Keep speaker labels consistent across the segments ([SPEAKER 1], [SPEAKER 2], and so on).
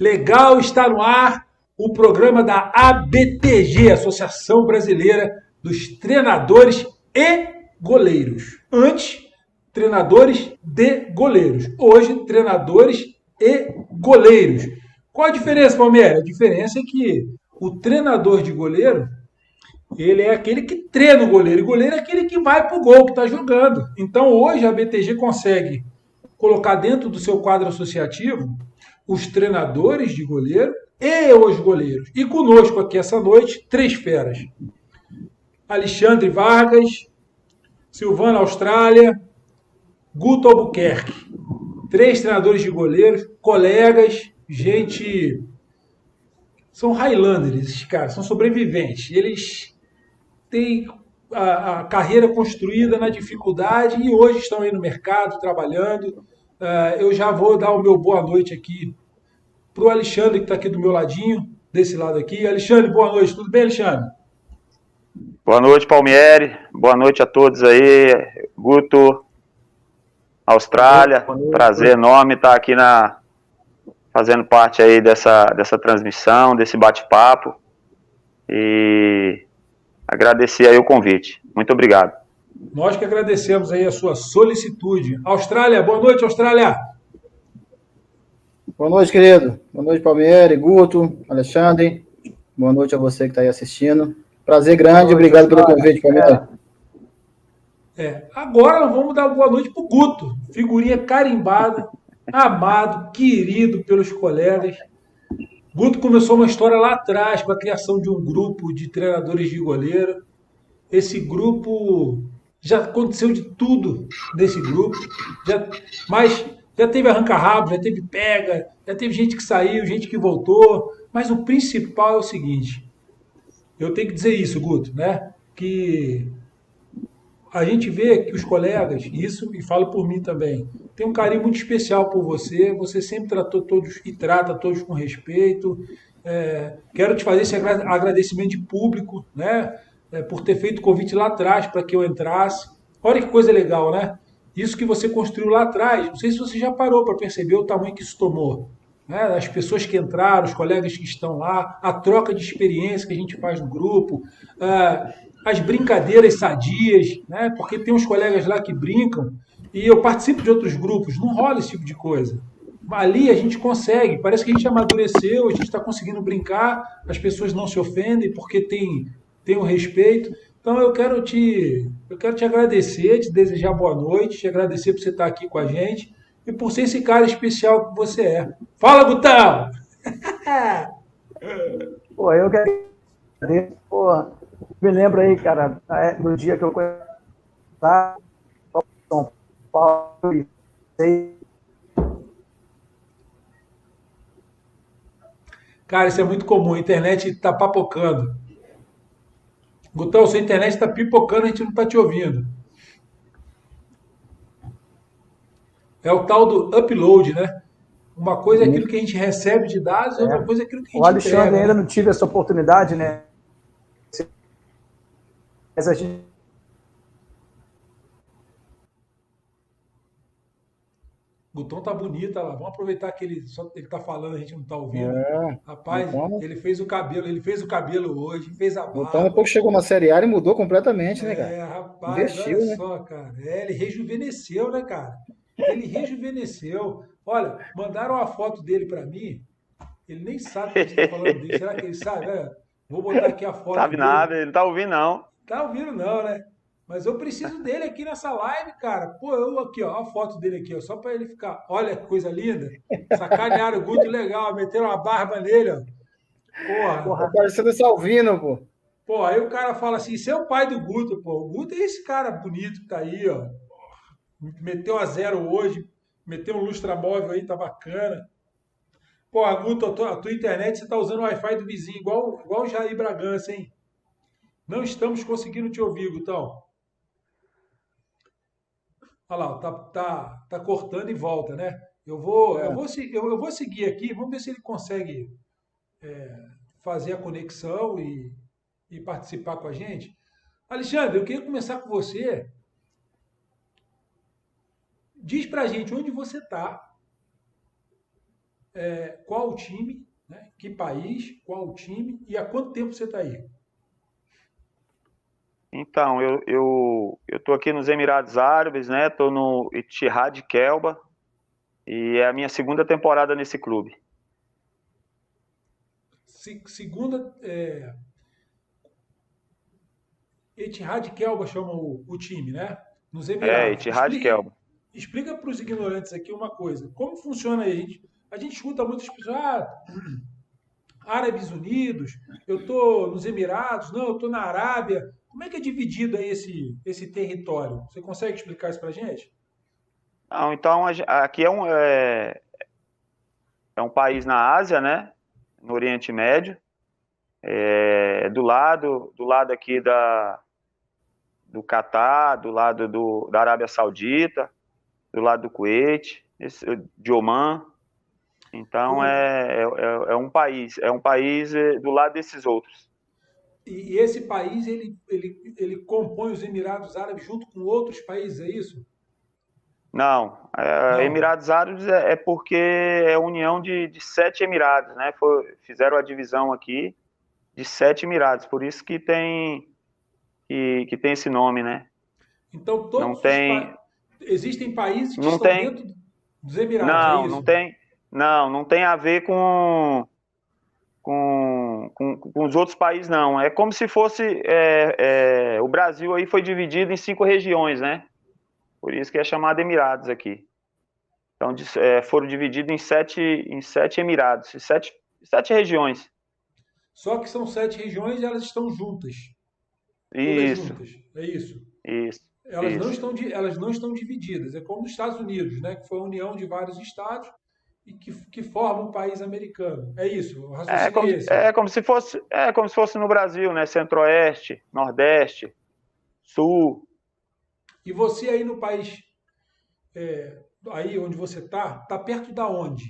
[SPEAKER 1] Legal, está no ar o programa da ABTG, Associação Brasileira dos Treinadores e Goleiros. Antes, treinadores de goleiros. Hoje, treinadores e goleiros. Qual a diferença, Palmeiras? A diferença é que o treinador de goleiro, ele é aquele que treina o goleiro. E o goleiro é aquele que vai para o gol, que está jogando. Então, hoje, a ABTG consegue colocar dentro do seu quadro associativo os treinadores de goleiro e os goleiros. E conosco aqui essa noite, três feras. Alexandre Vargas, Silvana Austrália, Guto Albuquerque. Três treinadores de goleiros, colegas, gente... São Highlanders, esses caras, são sobreviventes. Eles têm a carreira construída na dificuldade e hoje estão aí no mercado, trabalhando. Eu já vou dar o meu boa noite aqui para o Alexandre, que está aqui do meu ladinho, desse lado aqui. Alexandre, boa noite. Tudo bem, Alexandre?
[SPEAKER 2] Boa noite, Palmieri. Boa noite a todos aí. Guto, Austrália. Boa noite. Prazer enorme estar aqui fazendo parte aí dessa transmissão, desse bate-papo. E agradecer aí o convite. Muito obrigado.
[SPEAKER 1] Nós que agradecemos aí a sua solicitude. Austrália, boa noite, Austrália.
[SPEAKER 3] Boa noite, querido. Boa noite, Palmieri, Guto, Alexandre. Boa noite a você que está aí assistindo. Prazer grande, noite, obrigado pelo convite, Palmieri.
[SPEAKER 1] Agora nós vamos dar boa noite para o Guto. Figurinha carimbada, amado, querido pelos colegas. Guto começou uma história lá atrás com a criação de um grupo de treinadores de goleiro. Esse grupo já aconteceu de tudo nesse grupo, mas já teve arranca-rabo, já teve pega, já teve gente que saiu, gente que voltou. Mas o principal é o seguinte, eu tenho que dizer isso, Guto, né? Que a gente vê que os colegas, isso, e falo por mim também, tem um carinho muito especial por você. Você sempre tratou todos e trata todos com respeito. Quero te fazer esse agradecimento de público, né? Por ter feito o convite lá atrás para que eu entrasse. Olha que coisa legal, né? Isso que você construiu lá atrás. Não sei se você já parou para perceber o tamanho que isso tomou. Né? As pessoas que entraram, os colegas que estão lá, a troca de experiência que a gente faz no grupo, as brincadeiras sadias, né? Porque tem uns colegas lá que brincam e eu participo de outros grupos, não rola esse tipo de coisa. Ali a gente consegue, parece que a gente amadureceu, a gente está conseguindo brincar, as pessoas não se ofendem porque tem um respeito. Então eu quero te agradecer, te desejar boa noite, te agradecer por você estar aqui com a gente e por ser esse cara especial que você é. Fala, Gutão!
[SPEAKER 4] Pô, eu quero agradecer, pô, me lembro aí, cara, no dia que eu conheci São Paulo,
[SPEAKER 1] cara, isso é muito comum, a internet está papocando. Gutão, sua internet está pipocando, a gente não está te ouvindo. É o tal do upload, né? Uma coisa é aquilo que a gente recebe de dados, outra coisa é aquilo que a gente
[SPEAKER 4] o Alexandre
[SPEAKER 1] entrega,
[SPEAKER 4] ainda
[SPEAKER 1] né?
[SPEAKER 4] não tive essa oportunidade, né? Mas a gente...
[SPEAKER 1] Gutão tá bonito, olha lá. Vamos aproveitar que ele tá falando, a gente não tá ouvindo. Rapaz,
[SPEAKER 3] Gutão,
[SPEAKER 1] ele fez o cabelo hoje, fez a
[SPEAKER 3] Gutão
[SPEAKER 1] barba.
[SPEAKER 3] depois chegou na Série A e mudou completamente, né, cara?
[SPEAKER 1] Rapaz,
[SPEAKER 3] Investiu,
[SPEAKER 1] olha
[SPEAKER 3] né?
[SPEAKER 1] só, cara. Ele rejuvenesceu, né, cara? Ele rejuvenesceu. Olha, mandaram uma foto dele pra mim. Ele nem sabe que a gente tá falando dele. Será que ele sabe? Vou botar aqui a foto
[SPEAKER 2] Sabe
[SPEAKER 1] dele.
[SPEAKER 2] nada, ele não tá ouvindo, não.
[SPEAKER 1] Tá ouvindo não, né? Mas eu preciso dele aqui nessa live, cara. Pô, eu aqui, ó, a foto dele aqui, ó, só pra ele ficar. Olha que coisa linda. Sacanearam o Guto legal, meteram uma barba nele, ó. Porra.
[SPEAKER 3] Tá parecendo Salvino, pô.
[SPEAKER 1] Pô, aí o cara fala assim, você é o pai do Guto, pô. O Guto é esse cara bonito que tá aí, ó. Meteu a zero hoje, meteu um lustramóvel aí, tá bacana. Pô, Guto, a tua internet, você tá usando o Wi-Fi do vizinho, igual o Jair Bragança, hein? Não estamos conseguindo te ouvir, Gutão. Olha lá, tá cortando e volta, né? Eu vou seguir aqui, vamos ver se ele consegue fazer a conexão e participar com a gente. Alexandre, eu queria começar com você. Diz pra gente onde você tá. qual o time, né? Que país, qual o time e há quanto tempo você está aí?
[SPEAKER 2] Então, eu tô aqui nos Emirados Árabes, né? Tô no Ittihad Kelba e é a minha segunda temporada nesse clube.
[SPEAKER 1] Segunda, Etihad Kelba chama o time, né? Nos
[SPEAKER 2] É,
[SPEAKER 1] Emirados.
[SPEAKER 2] Ittihad Kelba.
[SPEAKER 1] Explica para os ignorantes aqui uma coisa. Como funciona aí? A gente escuta muitas pessoas, Árabes Unidos, eu estou nos Emirados, não, eu estou na Arábia. Como é que é dividido aí esse território? Você consegue explicar isso para a gente?
[SPEAKER 2] Não, então, aqui é um país na Ásia, né? No Oriente Médio. Do lado aqui do Catar, do lado da Arábia Saudita, do lado do Kuwait, de Omã. Então é um país do lado desses outros.
[SPEAKER 1] E esse país, ele compõe os Emirados Árabes junto com outros países, é isso?
[SPEAKER 2] Não,
[SPEAKER 1] Não.
[SPEAKER 2] Emirados Árabes é porque é a união de 7 Emirados, né? Fizeram a divisão aqui de 7 Emirados, por isso que tem esse nome, né?
[SPEAKER 1] Então,
[SPEAKER 2] Não
[SPEAKER 1] todos os
[SPEAKER 2] tem,
[SPEAKER 1] existem países que
[SPEAKER 2] não
[SPEAKER 1] estão
[SPEAKER 2] tem,
[SPEAKER 1] dentro dos Emirados, é
[SPEAKER 2] não,
[SPEAKER 1] isso?
[SPEAKER 2] não tem a ver com os outros países, não. É como se fosse o Brasil aí foi dividido em 5 regiões, né? Por isso que é chamado Emirados aqui. Então foram divididos em sete Emirados, em sete regiões.
[SPEAKER 1] Só que são 7 regiões e elas estão juntas, todas
[SPEAKER 2] Isso,
[SPEAKER 1] juntas, é isso?
[SPEAKER 2] isso,
[SPEAKER 1] Elas não
[SPEAKER 2] isso.
[SPEAKER 1] estão, elas não estão divididas. É como os Estados Unidos, né? Que foi a união de vários estados e que formam um país americano. É isso, o
[SPEAKER 2] É
[SPEAKER 1] raciocínio é
[SPEAKER 2] como,
[SPEAKER 1] esse.
[SPEAKER 2] como se fosse no Brasil, né? Centro-Oeste, Nordeste, Sul.
[SPEAKER 1] E você aí no país, é, aí onde você está perto da onde?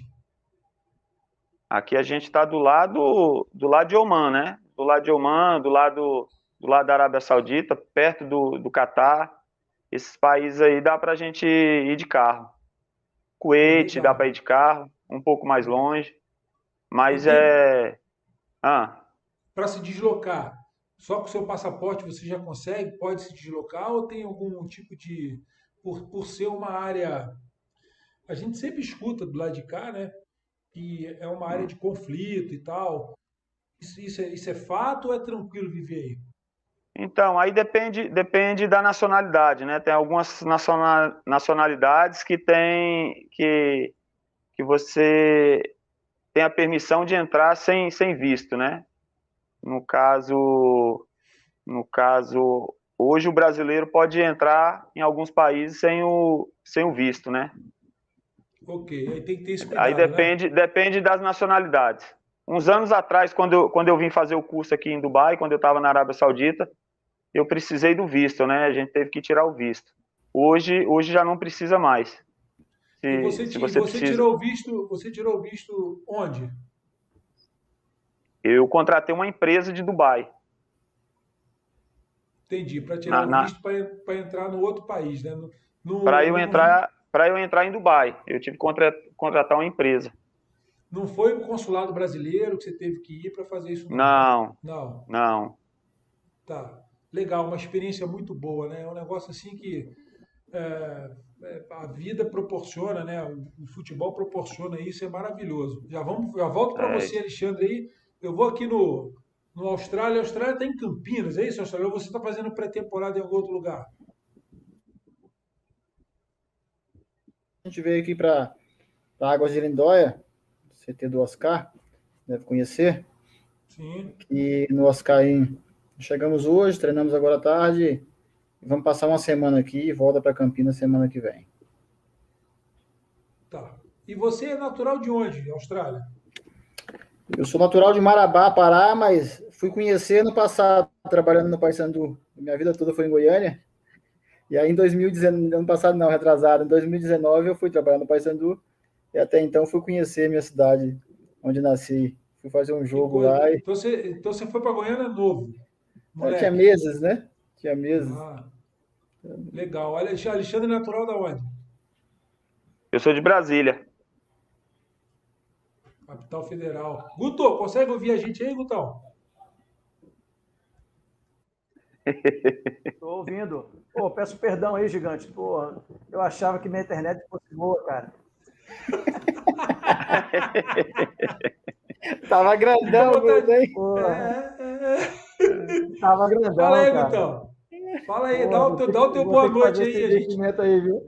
[SPEAKER 2] Aqui a gente está do lado de Omã, né? Do lado de Omã, do lado da Arábia Saudita, perto do Catar. Esses países aí dá para a gente ir de carro.
[SPEAKER 1] Pô,
[SPEAKER 2] Kuwait dá para ir
[SPEAKER 1] legal.
[SPEAKER 2] de carro, um pouco mais longe,
[SPEAKER 1] E
[SPEAKER 2] mas
[SPEAKER 1] tem,
[SPEAKER 2] Ah,
[SPEAKER 1] para se deslocar, só com o seu passaporte você já consegue, pode se deslocar ou tem algum tipo de. Por ser uma área. A gente sempre escuta do lado de cá, né? Que é uma área de conflito e tal. Isso é fato ou é tranquilo viver aí?
[SPEAKER 2] então, aí depende da nacionalidade, né? Tem algumas nacionalidades que você tem a permissão de entrar sem visto, né? No caso, no caso, hoje o brasileiro pode entrar em alguns países sem o visto, né?
[SPEAKER 1] Ok, aí tem que ter esse
[SPEAKER 2] Aí
[SPEAKER 1] cuidado, né?
[SPEAKER 2] depende das nacionalidades. Uns anos atrás, quando eu vim fazer o curso aqui em Dubai, quando eu estava na Arábia Saudita, eu precisei do visto, né? A gente teve que tirar o visto. Hoje já não precisa mais.
[SPEAKER 1] E
[SPEAKER 2] Se
[SPEAKER 1] e
[SPEAKER 2] você
[SPEAKER 1] você
[SPEAKER 2] precisa,
[SPEAKER 1] tirou o visto onde?
[SPEAKER 2] eu contratei uma empresa de Dubai.
[SPEAKER 1] Entendi, para tirar
[SPEAKER 2] Na,
[SPEAKER 1] o
[SPEAKER 2] na,
[SPEAKER 1] visto para entrar no outro país, né?
[SPEAKER 2] para
[SPEAKER 1] No,
[SPEAKER 2] eu
[SPEAKER 1] no, no-
[SPEAKER 2] entrar em Dubai, eu tive que contratar uma empresa.
[SPEAKER 1] não foi o consulado brasileiro que você teve que ir para fazer isso, não, né?
[SPEAKER 2] Não,
[SPEAKER 1] Não,
[SPEAKER 2] não.
[SPEAKER 1] tá. Legal, uma experiência muito boa, né? É um negócio assim que a vida proporciona, né? O futebol proporciona isso, é maravilhoso. Já volto para
[SPEAKER 2] É,
[SPEAKER 1] você, Alexandre, aí. Eu vou aqui no Austrália. A Austrália está em Campinas, é isso, Austrália? Ou você está fazendo pré-temporada em algum outro lugar?
[SPEAKER 3] A gente veio aqui para Águas de Lindóia, CT do Oscar, deve conhecer.
[SPEAKER 1] Sim,
[SPEAKER 3] E no Oscar aí, chegamos hoje, treinamos agora à tarde, e vamos passar uma semana aqui e volta para Campinas semana que vem.
[SPEAKER 1] tá. E você é natural de onde, Austrália?
[SPEAKER 3] Eu sou natural de Marabá, Pará, mas fui conhecer no passado, trabalhando no Paysandu. Minha vida toda foi em Goiânia. E aí em 2019, ano passado não, retrasado, em 2019 eu fui trabalhar no Paysandu e até então fui conhecer minha cidade, onde nasci. Fui fazer um
[SPEAKER 1] Que
[SPEAKER 3] jogo
[SPEAKER 1] coisa.
[SPEAKER 3] lá e
[SPEAKER 1] Então você foi para Goiânia novo,
[SPEAKER 3] tinha
[SPEAKER 1] moleque.
[SPEAKER 3] meses, né? Tinha meses.
[SPEAKER 1] Ah, legal. Alexandre é natural da onde?
[SPEAKER 2] eu sou de Brasília.
[SPEAKER 1] Capital Federal. Guto, consegue ouvir a gente aí, Gutão?
[SPEAKER 4] Tô ouvindo. Pô, peço perdão aí, gigante. Pô, eu achava que minha internet fosse boa, cara.
[SPEAKER 3] Tava grandão, hein?
[SPEAKER 4] Pô, tava grandão,
[SPEAKER 1] Fala aí,
[SPEAKER 4] cara.
[SPEAKER 1] Gutão. Fala aí,
[SPEAKER 4] Pô,
[SPEAKER 1] dá o teu boa noite aí.
[SPEAKER 4] Esse investimento aí, viu?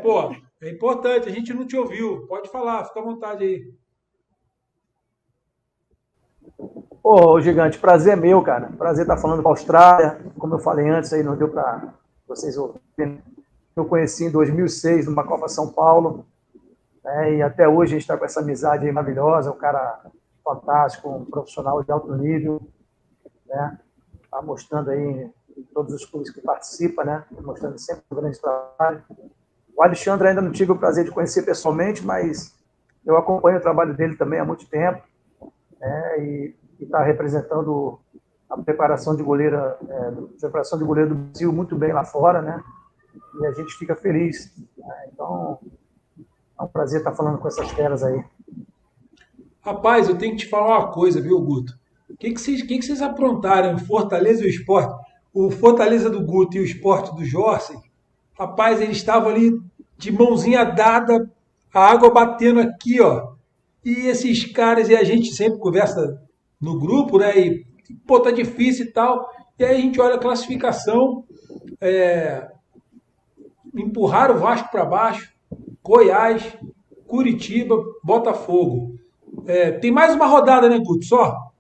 [SPEAKER 1] Pô, é importante, a gente não te ouviu. Pode falar, fica à vontade aí.
[SPEAKER 4] Ô, gigante, prazer meu, cara. Prazer estar falando com a Austrália. Como eu falei antes, aí não deu para vocês ouvirem. Eu conheci em 2006, numa Copa São Paulo. E até hoje a gente está com essa amizade aí maravilhosa. Um cara fantástico, um profissional de alto nível. Né? Tá mostrando aí em todos os clubes que participa, né? Mostrando sempre um grande trabalho. O Alexandre ainda não tive o prazer de conhecer pessoalmente, mas eu acompanho o trabalho dele também há muito tempo. E está representando a preparação de goleiro do Brasil muito bem lá fora, né? E a gente fica feliz. Né? Então, é um prazer estar falando com essas feras aí.
[SPEAKER 1] Rapaz, eu tenho que te falar uma coisa, viu, Guto? O que vocês aprontaram em Fortaleza e o Sport? O Fortaleza do Guto e o Sport do Jorge, rapaz, eles estavam ali de mãozinha dada, a água batendo aqui, ó. E esses caras, e a gente sempre conversa no grupo, né? E, pô, tá difícil e tal. E aí a gente olha a classificação, empurraram o Vasco para baixo, Goiás, Curitiba, Botafogo. Tem mais uma rodada, né, Guto? Só?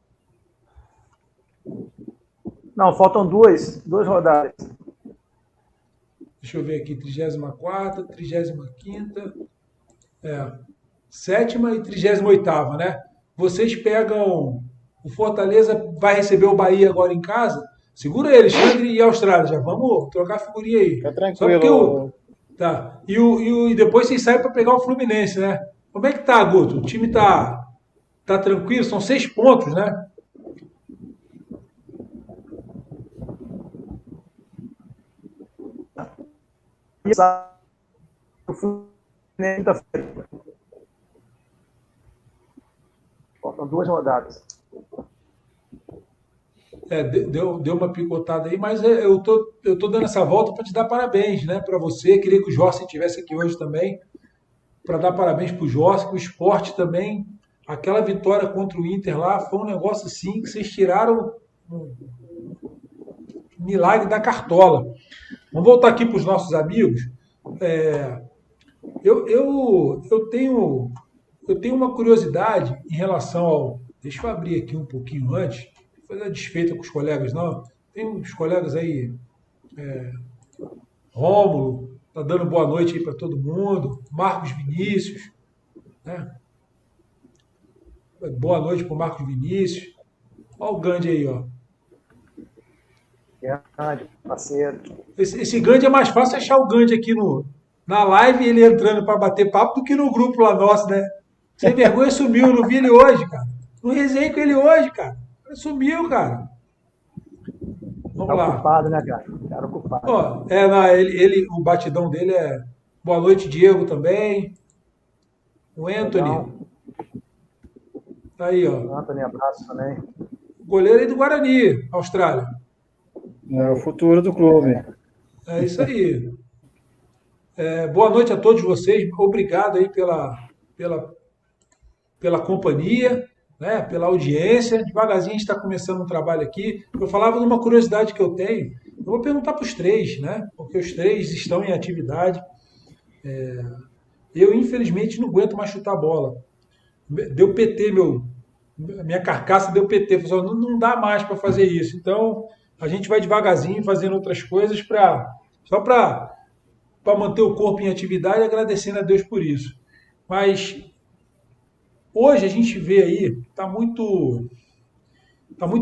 [SPEAKER 4] Não, faltam duas rodadas.
[SPEAKER 1] Deixa eu ver aqui, 34ª, 35ª, sétima e 38ª, né? Vocês pegam... O Fortaleza vai receber o Bahia agora em casa. Segura aí, Alexandre e Austrália. Já vamos trocar figurinha aí.
[SPEAKER 3] Fica tranquilo.
[SPEAKER 1] Tá. E depois vocês saem para pegar o Fluminense, né? Como é que tá, Guto? O time tá tranquilo? São 6 pontos, né?
[SPEAKER 4] Faltam 2 rodadas.
[SPEAKER 1] Deu uma picotada aí, mas eu tô dando essa volta para te dar parabéns, né? Para você. Queria que o Jorge estivesse aqui hoje também, para dar parabéns para o Jorge, que o Sport também. Aquela vitória contra o Inter lá foi um negócio assim que vocês tiraram um milagre da cartola. Vamos voltar aqui para os nossos amigos. Eu tenho uma curiosidade em relação ao... Deixa eu abrir aqui um pouquinho antes, não fazer desfeita com os colegas, não. Tem uns colegas aí, Rômulo, tá dando boa noite aí para todo mundo, Marcos Vinícius, né? Boa noite para o Marcos Vinícius. Olha o Gandhi aí, ó.
[SPEAKER 4] Grande, parceiro.
[SPEAKER 1] Esse Gandhi é mais fácil achar o Gandhi aqui na live, ele entrando para bater papo, do que no grupo lá nosso, né? Sem vergonha sumiu, não vi ele hoje, cara. Não resenhei com ele hoje, cara. Ele sumiu, cara. Vamos lá.
[SPEAKER 4] Ocupado, né, cara? Cara ocupado.
[SPEAKER 1] Ó, o batidão dele é... Boa noite, Diego, também. O Anthony.
[SPEAKER 4] Legal.
[SPEAKER 1] Tá aí, ó.
[SPEAKER 4] Anthony, abraço também.
[SPEAKER 1] Goleiro aí do Guarani, Austrália.
[SPEAKER 3] É o futuro do clube.
[SPEAKER 1] É isso aí. Boa noite a todos vocês. Obrigado aí pela companhia, né, pela audiência. Devagarzinho a gente está começando um trabalho aqui. Eu falava de uma curiosidade que eu tenho. Eu vou perguntar para os 3, né? Porque os 3 estão em atividade. Eu, infelizmente, não aguento mais chutar a bola. Deu PT, minha carcaça deu PT. Falei, não dá mais para fazer isso. Então, a gente vai devagarzinho fazendo outras coisas só para manter o corpo em atividade, agradecendo a Deus por isso. Mas hoje a gente vê aí, está muito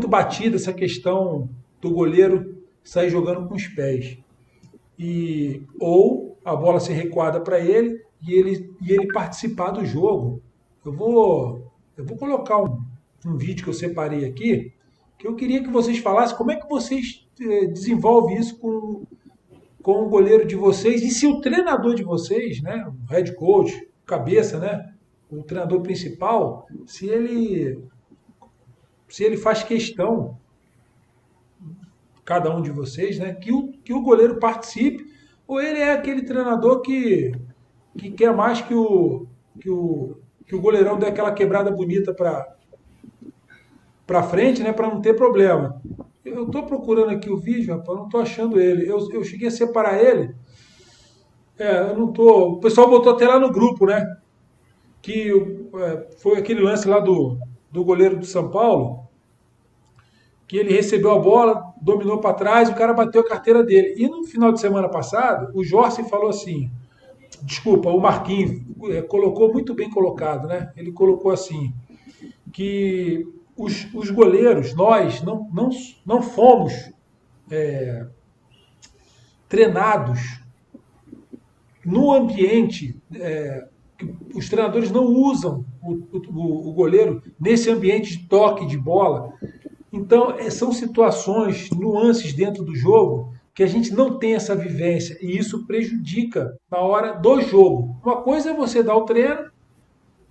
[SPEAKER 1] batida essa questão do goleiro sair jogando com os pés. Ou a bola ser recuada para ele e ele participar do jogo. Eu vou colocar um vídeo que eu separei aqui, que eu queria que vocês falassem como é que vocês desenvolvem isso com o goleiro de vocês, e se o treinador de vocês, né, o head coach, cabeça, né, o treinador principal, se ele faz questão, cada um de vocês, né, que o goleiro participe, ou ele é aquele treinador que quer mais que o goleirão dê aquela quebrada bonita para frente, né, para não ter problema. Eu estou procurando aqui o vídeo, rapaz, não estou achando ele. Eu cheguei a separar ele. Eu não tô. O pessoal botou até lá no grupo, né? Que foi aquele lance lá do goleiro do São Paulo, que ele recebeu a bola, dominou para trás, o cara bateu a carteira dele. E no final de semana passado, o Jorge falou assim, desculpa, o Marquinhos colocou muito bem colocado, né? Ele colocou assim, que os goleiros, nós não fomos treinados no ambiente, que os treinadores não usam o goleiro nesse ambiente de toque de bola. Então, são situações, nuances dentro do jogo que a gente não tem essa vivência e isso prejudica na hora do jogo. Uma coisa é você dar o treino,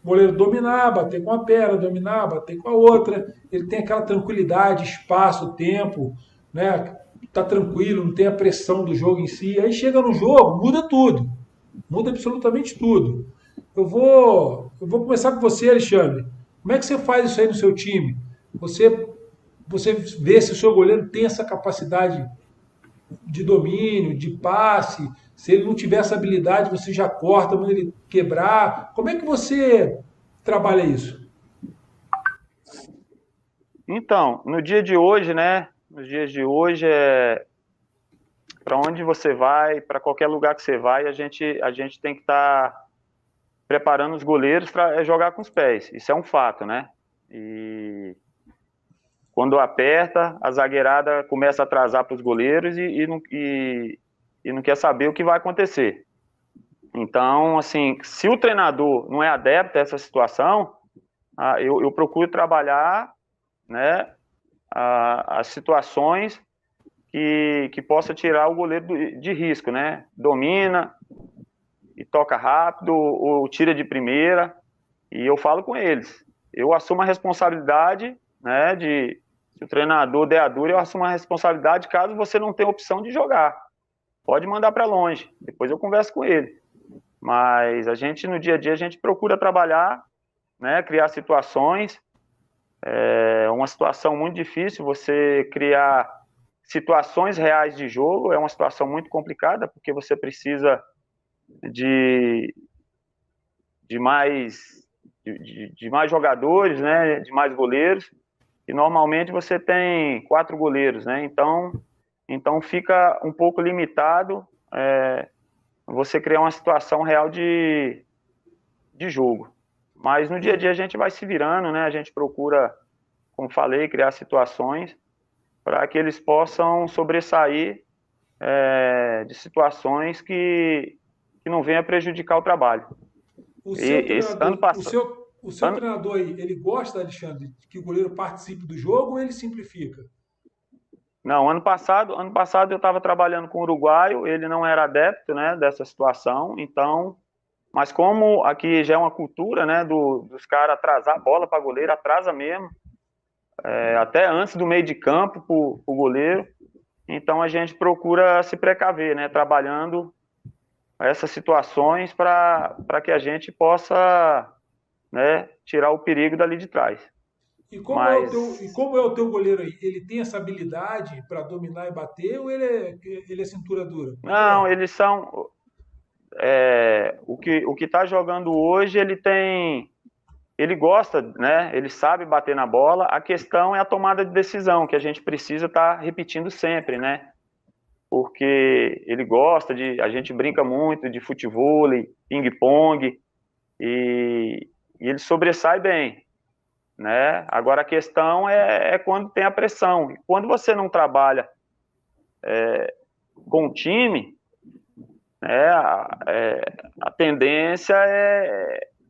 [SPEAKER 1] o goleiro dominar, bater com a perna, dominar, bater com a outra. Ele tem aquela tranquilidade, espaço, tempo, né? Tá tranquilo, não tem a pressão do jogo em si. Aí chega no jogo, muda tudo. Muda absolutamente tudo. Eu vou começar com você, Alexandre. Como é que você faz isso aí no seu time? Você vê se o seu goleiro tem essa capacidade de domínio, de passe. Se ele não tiver essa habilidade, você já corta, manda ele quebrar. Como é que você trabalha isso?
[SPEAKER 2] Então, no dia de hoje, né? Nos dias de hoje, para onde você vai, para qualquer lugar que você vai, a gente tem que estar preparando os goleiros para jogar com os pés. Isso é um fato, né? E quando aperta, a zagueirada começa a atrasar para os goleiros e não quer saber o que vai acontecer. Então, assim, se o treinador não é adepto a essa situação, eu procuro trabalhar, né, as situações que possa tirar o goleiro de risco, né? Domina e toca rápido ou tira de primeira. E eu falo com eles. Eu assumo a responsabilidade, né, se o treinador der a dura, eu assumo a responsabilidade caso você não tenha opção de jogar. Pode mandar para longe, depois eu converso com ele. Mas a gente, no dia a dia, a gente procura trabalhar, né, criar situações. É uma situação muito difícil você criar situações reais de jogo, é uma situação muito complicada, porque você precisa de mais jogadores, né, de mais goleiros, e normalmente você tem 4 goleiros, né, então fica um pouco limitado você criar uma situação real de jogo. Mas no dia a dia a gente vai se virando, né, a gente procura, como falei, criar situações para que eles possam sobressair de situações que não venha prejudicar o trabalho.
[SPEAKER 1] O seu treinador aí, ele gosta, Alexandre, que o goleiro participe do jogo ou ele simplifica?
[SPEAKER 2] Não, ano passado eu estava trabalhando com o uruguaio, ele não era adepto, né, dessa situação, então, mas como aqui já é uma cultura, né, dos caras atrasar a bola para goleiro, atrasa mesmo, até antes do meio de campo para o goleiro, então a gente procura se precaver, né, trabalhando essas situações para que a gente possa, né, tirar o perigo dali de trás.
[SPEAKER 1] E como é o teu goleiro aí? Ele tem essa habilidade para dominar e bater ou ele é cintura dura?
[SPEAKER 2] Não, eles são... o que está jogando hoje, ele gosta, né? Ele sabe bater na bola. A questão é a tomada de decisão, que a gente precisa estar repetindo sempre, né? Porque ele gosta a gente brinca muito de futevôlei, ping-pong, e ele sobressai bem, né? Agora a questão é quando tem a pressão. E quando você não trabalha com o time, né, a tendência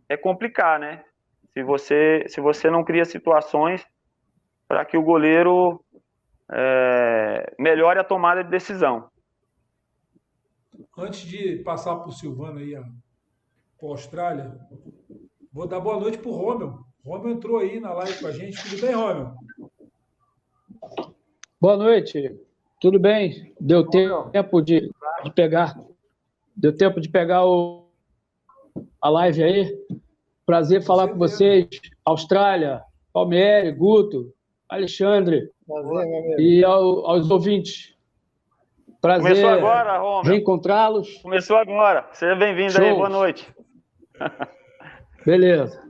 [SPEAKER 2] é complicar, né? Se você não cria situações para que o goleiro melhore a tomada de decisão.
[SPEAKER 1] Antes de passar para o Silvano aí, para a Austrália, Vou dar boa noite pro Romeu. Romeu entrou aí na live com a gente. Tudo bem, Romeu?
[SPEAKER 5] Boa noite, tudo bem? Deu tempo de pegar, a live aí. Prazer falar com vocês, Austrália, Palmieri, Guto, Alexandre.
[SPEAKER 3] Prazer, meu amigo.
[SPEAKER 5] E aos ouvintes. Prazer.
[SPEAKER 2] Começou agora, Romeu.
[SPEAKER 5] Reencontrá-los.
[SPEAKER 2] Começou agora. Seja bem-vindo aí, boa noite.
[SPEAKER 5] Beleza.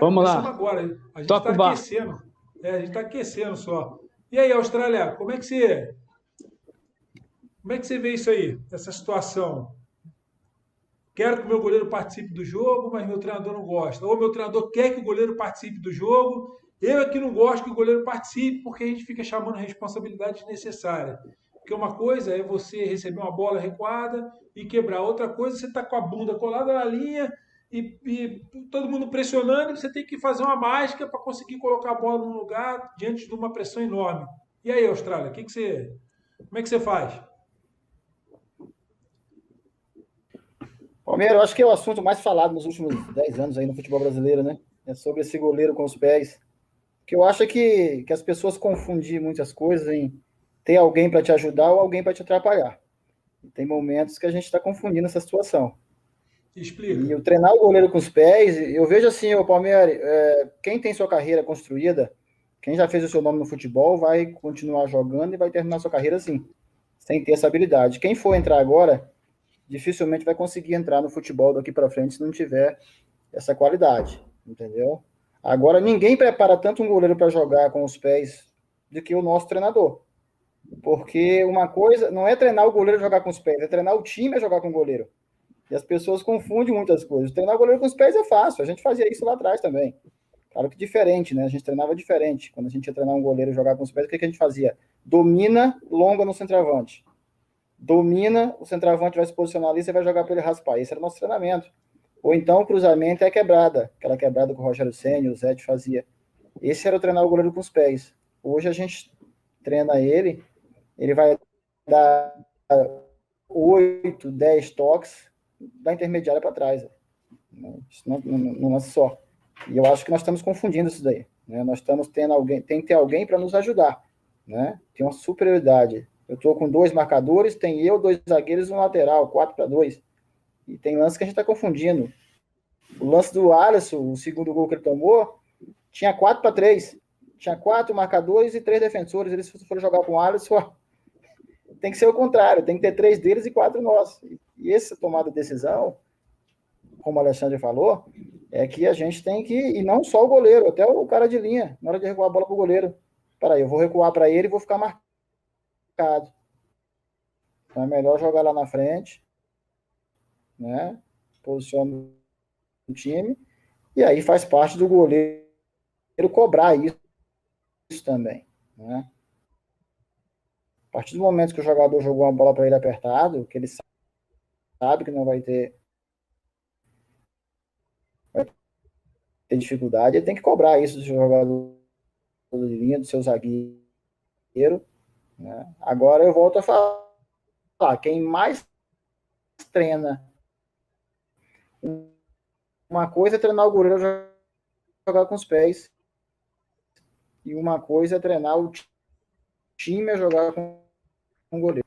[SPEAKER 5] Vamos lá.
[SPEAKER 1] Agora. A gente
[SPEAKER 5] Toca
[SPEAKER 1] está
[SPEAKER 5] o barco.
[SPEAKER 1] aquecendo. A gente está aquecendo só. E aí, Austrália, como é que você vê isso aí, essa situação? Quero que o meu goleiro participe do jogo, mas meu treinador não gosta. Ou meu treinador quer que o goleiro participe do jogo, eu é que não gosto que o goleiro participe, porque a gente fica chamando responsabilidade desnecessária. Porque uma coisa é você receber uma bola recuada e quebrar. Outra coisa é você estar com a bunda colada na linha e todo mundo pressionando, e você tem que fazer uma mágica para conseguir colocar a bola no lugar diante de uma pressão enorme. E aí, Austrália, como é que você faz?
[SPEAKER 3] Palmeiras, eu acho que é o assunto mais falado nos últimos 10 anos aí no futebol brasileiro, né? É sobre esse goleiro com os pés. Que eu acho que as pessoas confundem muitas coisas em ter alguém para te ajudar ou alguém para te atrapalhar. E tem momentos que a gente está confundindo essa situação.
[SPEAKER 1] Explica.
[SPEAKER 3] E eu treinar o goleiro com os pés, eu vejo assim, o Palmeiras, quem tem sua carreira construída, quem já fez o seu nome no futebol, vai continuar jogando e vai terminar sua carreira assim, sem ter essa habilidade. Quem for entrar agora, dificilmente vai conseguir entrar no futebol daqui para frente se não tiver essa qualidade, entendeu? Agora, ninguém prepara tanto um goleiro para jogar com os pés do que o nosso treinador. Porque uma coisa não é treinar o goleiro a jogar com os pés, é treinar o time a jogar com o goleiro. E as pessoas confundem muitas coisas. Treinar o goleiro com os pés é fácil, a gente fazia isso lá atrás também. Claro que diferente, né? A gente treinava diferente. Quando a gente ia treinar um goleiro jogar com os pés, o que a gente fazia? Domina, longa no centroavante. Domina, o centroavante vai se posicionar ali, você vai jogar para ele raspar. Esse era o nosso treinamento. Ou então o cruzamento é a quebrada. Aquela quebrada que o Rogério Ceni, o Zete fazia. Esse era o treinar o goleiro com os pés. Hoje a gente treina ele vai dar 8, 10 toques da intermediária para trás. Isso não é só. E eu acho que nós estamos confundindo isso daí. Né? Nós estamos tendo alguém, tem que ter alguém para nos ajudar. Né? Tem uma superioridade. Eu estou com 2 marcadores, tem eu, 2 zagueiros e um lateral, 4-2. E tem lance que a gente está confundindo. O lance do Alisson, o segundo gol que ele tomou, tinha 4-3. Tinha 4 marcadores e 3 defensores. Eles foram jogar com o Alisson. Tem que ser o contrário, tem que ter 3 deles e 4 nossos. E essa tomada de decisão, como o Alexandre falou, é que a gente tem que, e não só o goleiro, até o cara de linha, na hora de recuar a bola para o goleiro. Peraí, eu vou recuar para ele e vou ficar marcado. Então é melhor jogar lá na frente, né? Posiciona o time, e aí faz parte do goleiro cobrar isso também, né? A partir do momento que o jogador jogou uma bola para ele apertado, que ele sabe que não vai ter dificuldade, ele tem que cobrar isso do jogador de linha, do seu zagueiro. Né? Agora eu volto a falar, quem mais treina uma coisa é treinar o goleiro a jogar com os pés e uma coisa é treinar o time a jogar com o goleiro.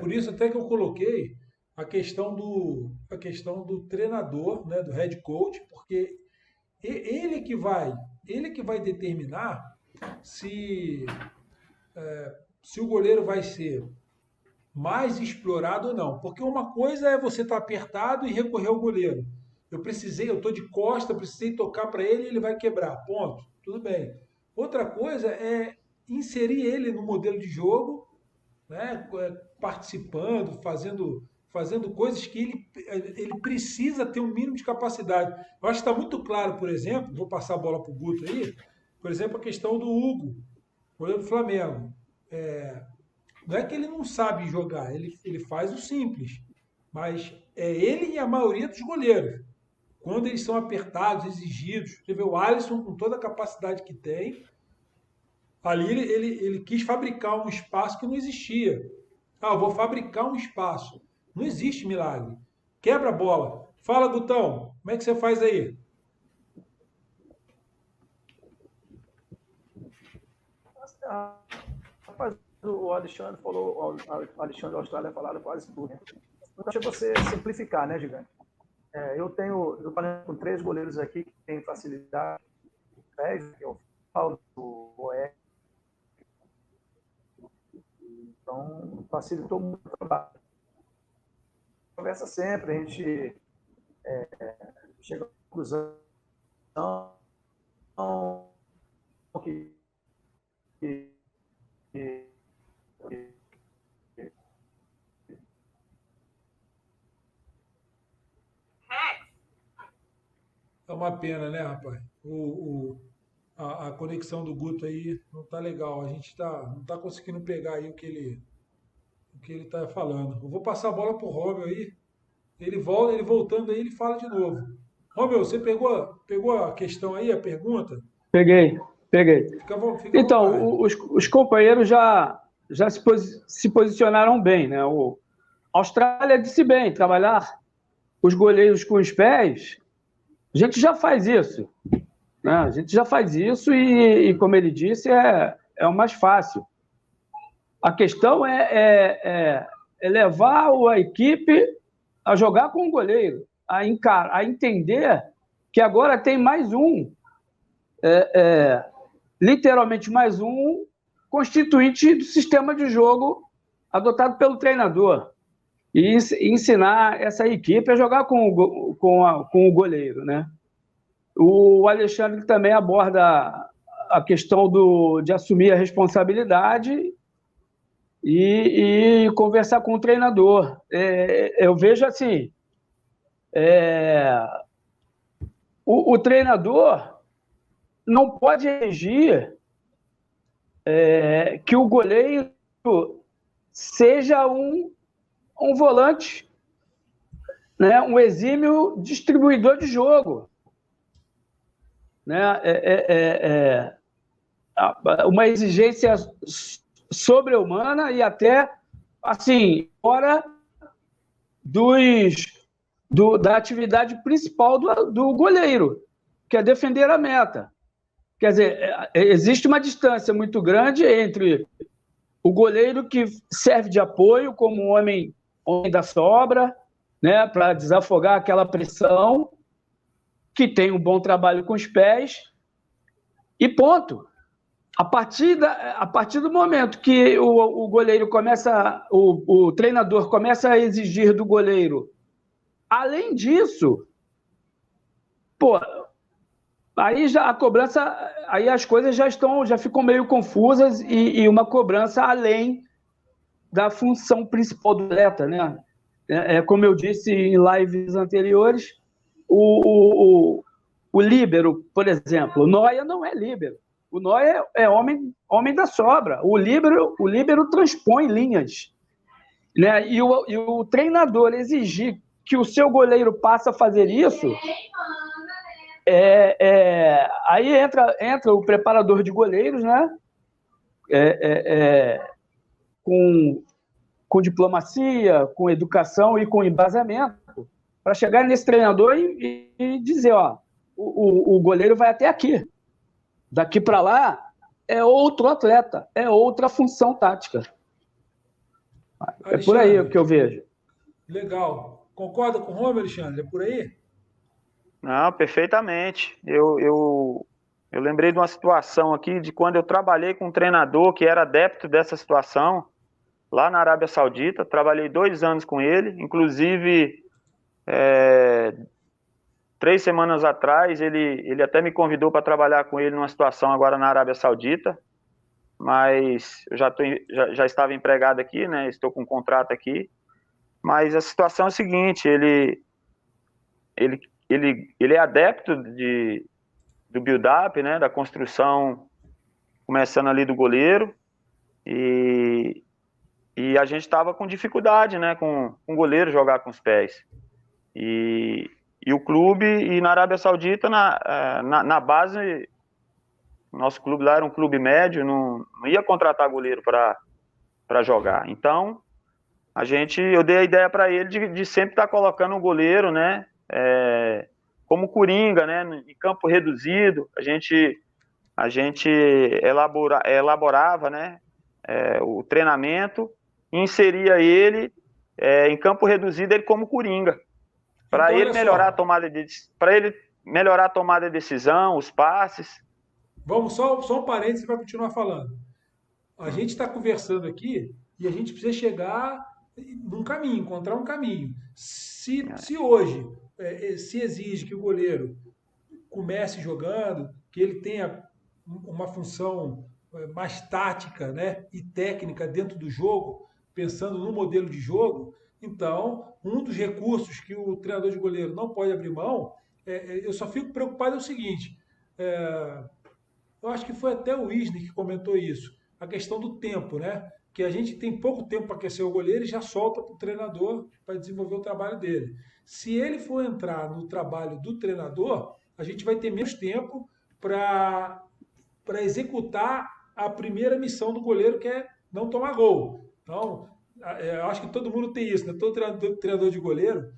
[SPEAKER 1] Por isso até que eu coloquei a questão do treinador, né, do head coach, porque ele que vai determinar se o goleiro vai ser mais explorado ou não. Porque uma coisa é você estar apertado e recorrer ao goleiro. Eu estou de costa, precisei tocar para ele e ele vai quebrar. Ponto. Tudo bem. Outra coisa é inserir ele no modelo de jogo, né, participando, fazendo coisas que ele precisa ter um mínimo de capacidade. Eu acho que está muito claro, por exemplo, vou passar a bola para o Guto aí, por exemplo, a questão do Hugo, goleiro do Flamengo. Não é que ele não sabe jogar, ele faz o simples, mas é ele e a maioria dos goleiros. Quando eles são apertados, exigidos, você vê o Alisson com toda a capacidade que tem, ali ele quis fabricar um espaço que não existia. Eu vou fabricar um espaço. Não existe milagre. Quebra a bola. Fala, Gutão, como é que você faz aí?
[SPEAKER 4] Rapaz, o Alexandre falou, o Alexandre da Austrália falaram quase tudo. Então, deixa você simplificar, né, Gigante? Eu falei com 3 goleiros aqui que têm facilidade, que é o Paulo, o Boé. Então, facilitou muito o trabalho. Conversa sempre, a gente chega à conclusão que, que, que
[SPEAKER 1] É uma pena, né, rapaz? A conexão do Guto aí não tá legal. A gente não tá conseguindo pegar aí o que ele tá falando. Eu vou passar a bola pro Romeu aí. Ele volta, ele voltando aí, ele fala de novo. Romeu, você pegou a questão aí, a pergunta?
[SPEAKER 5] Peguei, peguei.
[SPEAKER 1] Fica à
[SPEAKER 5] Então,
[SPEAKER 1] vontade.
[SPEAKER 5] os companheiros já se posicionaram bem, né? A Austrália disse bem, trabalhar os goleiros com os pés, a gente já faz isso, né? A gente já faz isso e como ele disse, é o mais fácil. A questão é levar a equipe a jogar com o goleiro, a entender que agora tem mais um, literalmente mais um constituinte do sistema de jogo adotado pelo treinador e ensinar essa equipe a jogar com o goleiro, né? O Alexandre também aborda a questão de assumir a responsabilidade e conversar com o treinador. Eu vejo assim, o treinador não pode exigir que o goleiro seja um volante, né, um exímio distribuidor de jogo, né, uma exigência sobre-humana e até assim fora da atividade principal do goleiro, que é defender a meta. Quer dizer, existe uma distância muito grande entre o goleiro que serve de apoio como homem da sobra, né, para desafogar aquela pressão, que tem um bom trabalho com os pés, e ponto. A partir do momento que o goleiro começa, o treinador começa a exigir do goleiro, além disso, pô, aí já a cobrança, aí as coisas já ficam meio confusas e uma cobrança além da função principal do atleta, né? Como eu disse em lives anteriores, o líbero, por exemplo, o Neuer não é líbero. O Neuer é homem da sobra. O líbero transpõe linhas, né? E o treinador exigir que o seu goleiro passe a fazer isso, aí entra o preparador de goleiros, né? Com diplomacia, com educação e com embasamento, para chegar nesse treinador e dizer, ó, o goleiro vai até aqui. Daqui para lá é outro atleta, é outra função tática.
[SPEAKER 1] Alexandre,
[SPEAKER 5] é por aí que eu vejo.
[SPEAKER 1] Legal. Concorda com o Romeu, Alexandre? É por aí?
[SPEAKER 2] Não, perfeitamente. Eu lembrei de uma situação aqui de quando eu trabalhei com um treinador que era adepto dessa situação, lá na Arábia Saudita. Trabalhei 2 anos com ele, inclusive 3 semanas atrás ele até me convidou para trabalhar com ele numa situação agora na Arábia Saudita, mas eu já estava empregado aqui, né? Estou com um contrato aqui, mas a situação é a seguinte: ele é adepto do build-up, né? Da construção, começando ali do goleiro, e a gente estava com dificuldade, né? Com o goleiro jogar com os pés. E o clube, e na Arábia Saudita, na base, nosso clube lá era um clube médio, não ia contratar goleiro para jogar. Então, eu dei a ideia para ele de sempre estar colocando um goleiro, né, como coringa, né? Em campo reduzido, a gente elaborava, né? O treinamento e inseria ele em campo reduzido, ele como coringa, para
[SPEAKER 1] Então,
[SPEAKER 2] ele
[SPEAKER 1] olha
[SPEAKER 2] melhorar
[SPEAKER 1] só.
[SPEAKER 2] a tomada de decisão, os passes.
[SPEAKER 1] Vamos só um parênteses para continuar falando. A gente está conversando aqui e a gente precisa chegar num caminho, encontrar um caminho. Se hoje se exige que o goleiro comece jogando, que ele tenha uma função mais tática, né, e técnica dentro do jogo, pensando no modelo de jogo, então um dos recursos que o treinador de goleiro não pode abrir mão, eu só fico preocupado é o seguinte, eu acho que foi até o Isner que comentou isso, a questão do tempo, né? Que a gente tem pouco tempo para aquecer o goleiro e já solta para o treinador para desenvolver o trabalho dele. Se ele for entrar no trabalho do treinador, a gente vai ter menos tempo para executar a primeira missão do goleiro, que é não tomar gol. Então, eu acho que todo mundo tem isso, né? Todo treinador de goleiro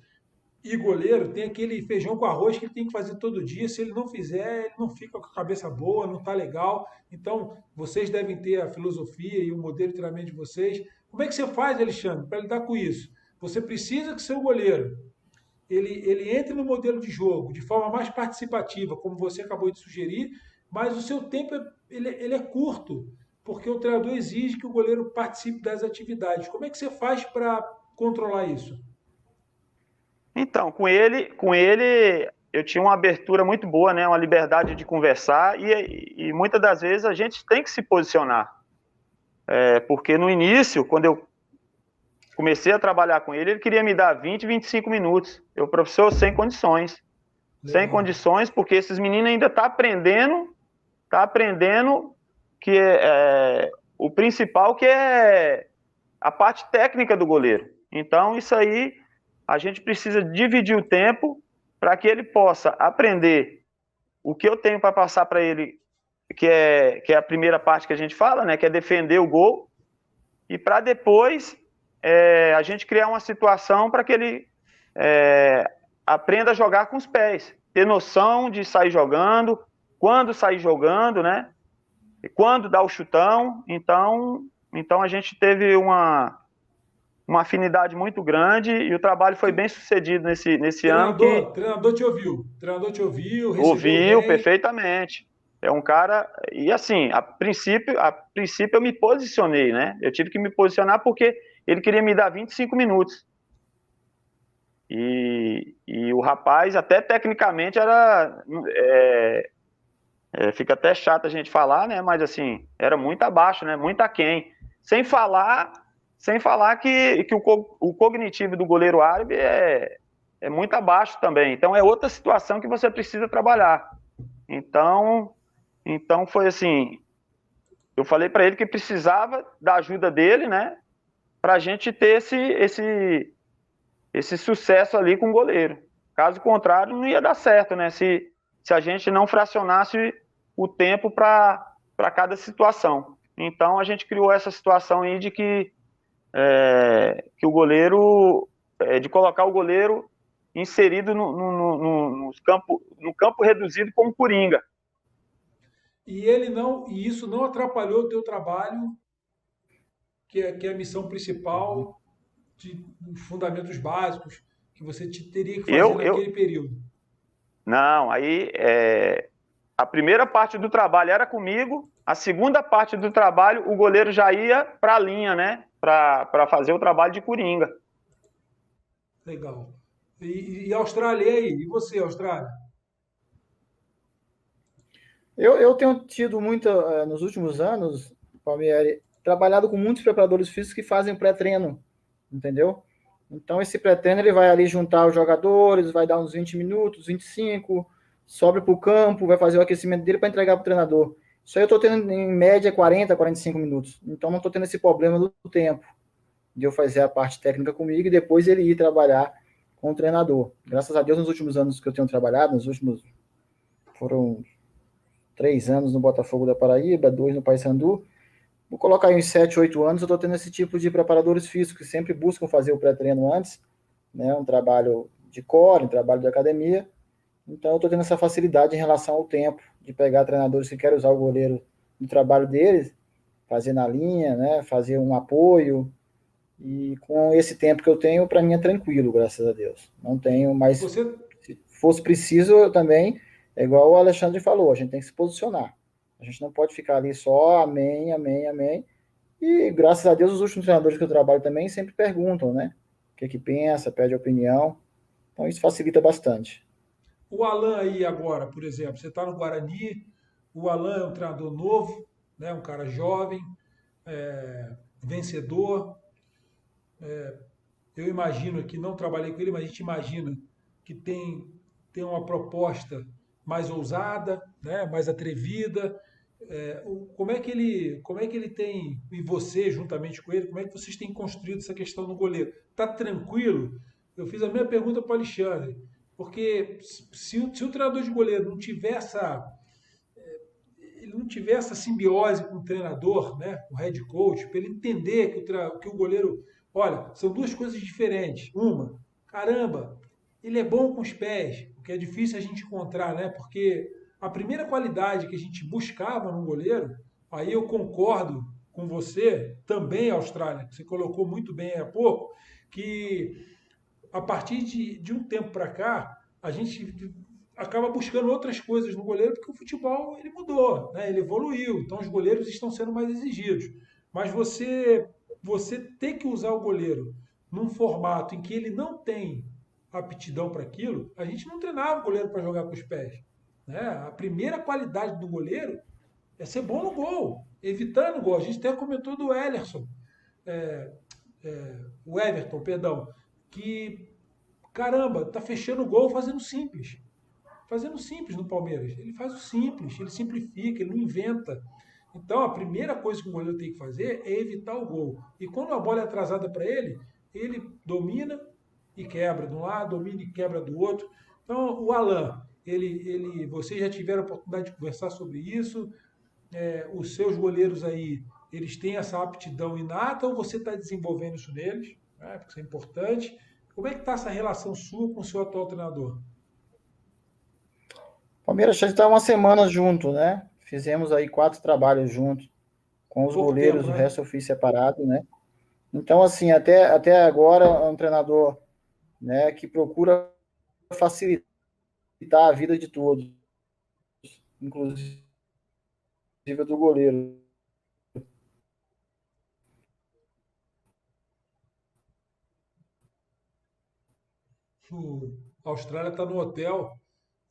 [SPEAKER 1] e goleiro tem aquele feijão com arroz que ele tem que fazer todo dia. Se ele não fizer, ele não fica com a cabeça boa, não está legal. Então, vocês devem ter a filosofia e o modelo de treinamento de vocês. Como é que você faz, Alexandre, para lidar com isso? Você precisa que seu goleiro ele entre no modelo de jogo de forma mais participativa, como você acabou de sugerir, mas o seu tempo ele é curto, porque o treinador exige que o goleiro participe das atividades. Como é que você faz para controlar isso?
[SPEAKER 2] Então, com ele eu tinha uma abertura muito boa, né? Uma liberdade de conversar e muitas das vezes a gente tem que se posicionar. Porque no início, quando eu comecei a trabalhar com ele queria me dar 20, 25 minutos. Eu, professor, sem condições.
[SPEAKER 1] Legal.
[SPEAKER 2] Sem condições, porque esses meninos ainda estão aprendendo que o principal, que é a parte técnica do goleiro. Então, isso aí, a gente precisa dividir o tempo para que ele possa aprender o que eu tenho para passar para ele, que é a primeira parte que a gente fala, né, que é defender o gol, e para depois a gente criar uma situação para que ele aprenda a jogar com os pés, ter noção de sair jogando, quando sair jogando, né, e quando dar o chutão. Então a gente teve uma afinidade muito grande e o trabalho foi bem sucedido nesse ano.
[SPEAKER 1] Treinador te ouviu. Treinador te ouviu, recebeu
[SPEAKER 2] ouviu
[SPEAKER 1] bem.
[SPEAKER 2] Perfeitamente. É um cara... E assim, a princípio eu me posicionei, né? Eu tive que me posicionar porque ele queria me dar 25 minutos. E o rapaz, até tecnicamente, era... fica até chato a gente falar, né? Mas assim, era muito abaixo, né? Muito aquém. Sem falar que o cognitivo do goleiro árabe é muito abaixo também. Então é outra situação que você precisa trabalhar. Então foi assim, eu falei para ele que precisava da ajuda dele, né, para a gente ter esse sucesso ali com o goleiro. Caso contrário, não ia dar certo, né, se a gente não fracionasse o tempo para cada situação. Então a gente criou essa situação aí de que o goleiro, de colocar o goleiro inserido no campo reduzido como coringa.
[SPEAKER 1] E isso não atrapalhou o teu trabalho, que é a missão principal dos fundamentos básicos que você teria que fazer naquele período.
[SPEAKER 2] Não, aí a primeira parte do trabalho era comigo, a segunda parte do trabalho o goleiro já ia para a linha, né, para fazer o trabalho de coringa.
[SPEAKER 1] Legal. E a Austrália, e aí? E você, Austrália?
[SPEAKER 3] Eu tenho tido muito, nos últimos anos, Palmieri, trabalhado com muitos preparadores físicos que fazem pré-treino, entendeu? Então, esse pré-treino, ele vai ali juntar os jogadores, vai dar uns 20 minutos, 25, sobe para o campo, vai fazer o aquecimento dele para entregar para o treinador. Isso aí eu estou tendo, em média, 40, 45 minutos. Então, não estou tendo esse problema do tempo, de eu fazer a parte técnica comigo e depois ele ir trabalhar com o treinador. Graças a Deus, nos últimos anos que eu tenho trabalhado, foram 3 anos no Botafogo da Paraíba, 2 no Paysandu. Vou colocar aí uns 7, 8 anos, eu estou tendo esse tipo de preparadores físicos que sempre buscam fazer o pré-treino antes, né? Um trabalho de core, em trabalho de academia. Então, eu estou tendo essa facilidade em relação ao tempo, de pegar treinadores que querem usar o goleiro no trabalho deles, fazer na linha, né, fazer um apoio. E com esse tempo que eu tenho, para mim é tranquilo, graças a Deus. Não tenho, mas se fosse preciso, eu também, é igual o Alexandre falou, a gente tem que se posicionar. A gente não pode ficar ali só amém, amém, amém. E graças a Deus, os últimos treinadores que eu trabalho também sempre perguntam, né? O que pensa, pede opinião. Então isso facilita bastante.
[SPEAKER 1] O Alan aí agora, por exemplo, você está no Guarani, o Alan é um treinador novo, né? Um cara jovem, vencedor. Eu imagino que não trabalhei com ele, mas a gente imagina que tem uma proposta mais ousada, né? Mais atrevida. Como é que ele tem, e você juntamente com ele, como é que vocês têm construído essa questão no goleiro? Está tranquilo? Eu fiz a mesma pergunta para o Alexandre, porque se o treinador de goleiro não tiver essa simbiose com o treinador, né, o head coach, para ele entender que o goleiro, olha, são duas coisas diferentes. Uma, caramba, ele é bom com os pés, o que é difícil a gente encontrar, né? Porque a primeira qualidade que a gente buscava no goleiro, aí eu concordo com você, também, Austrália, que você colocou muito bem há pouco, que a partir de um tempo para cá, a gente acaba buscando outras coisas no goleiro, porque o futebol ele mudou, né? Ele evoluiu, então os goleiros estão sendo mais exigidos. Mas você ter que usar o goleiro num formato em que ele não tem aptidão para aquilo, a gente não treinava o goleiro para jogar com os pés. Né? A primeira qualidade do goleiro é ser bom no gol, evitando o gol. A gente até comentou do o Everton, perdão, que, caramba, tá fechando o gol fazendo simples. Fazendo simples no Palmeiras. Ele faz o simples, ele simplifica, ele não inventa. Então, a primeira coisa que o goleiro tem que fazer é evitar o gol. E quando a bola é atrasada para ele domina e quebra de um lado, domina e quebra do outro. Então, o Alan, vocês já tiveram a oportunidade de conversar sobre isso? Os seus goleiros aí, eles têm essa aptidão inata ou você está desenvolvendo isso neles? Né? Porque isso é importante. Como é que está essa relação sua com o seu atual treinador?
[SPEAKER 3] Palmeiras, a gente está uma semana junto, né? Fizemos aí 4 trabalhos juntos com os goleiros, tempo, né? O resto eu fiz separado, né? Então, assim, até agora é um treinador, né, que procura facilitar a vida de todos, inclusive do goleiro.
[SPEAKER 1] A Austrália está no hotel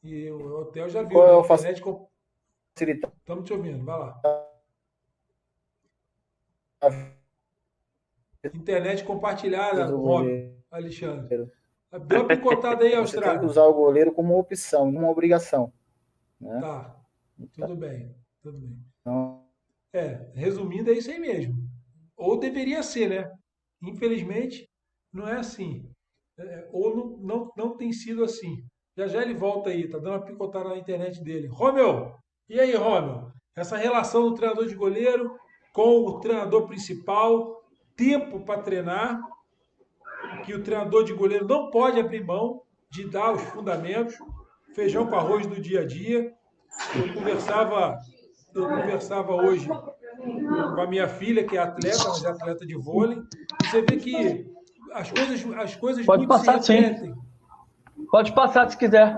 [SPEAKER 1] e o hotel já viu.
[SPEAKER 3] Qual é o
[SPEAKER 1] internet Estamos te ouvindo, vai lá. Internet compartilhada, Alexandre. Deu uma picotada aí, Austrália.
[SPEAKER 3] Você tem que usar o goleiro como uma opção, não uma obrigação. Né?
[SPEAKER 1] Tá, tudo bem.
[SPEAKER 3] Então,
[SPEAKER 1] resumindo, é isso aí mesmo. Ou deveria ser, né? Infelizmente, não é assim. Ou não tem sido assim. Já ele volta aí, tá dando uma picotada na internet dele. Romeu, e aí, Romeu? Essa relação do treinador de goleiro com o treinador principal, tempo para treinar, que o treinador de goleiro não pode abrir mão de dar os fundamentos, feijão com arroz do dia a dia. Eu conversava hoje com a minha filha, que é atleta, mas é atleta de vôlei, e você vê que as coisas
[SPEAKER 5] pode
[SPEAKER 1] muito
[SPEAKER 5] passar,
[SPEAKER 1] se repetem.
[SPEAKER 5] Sim. Pode passar se quiser.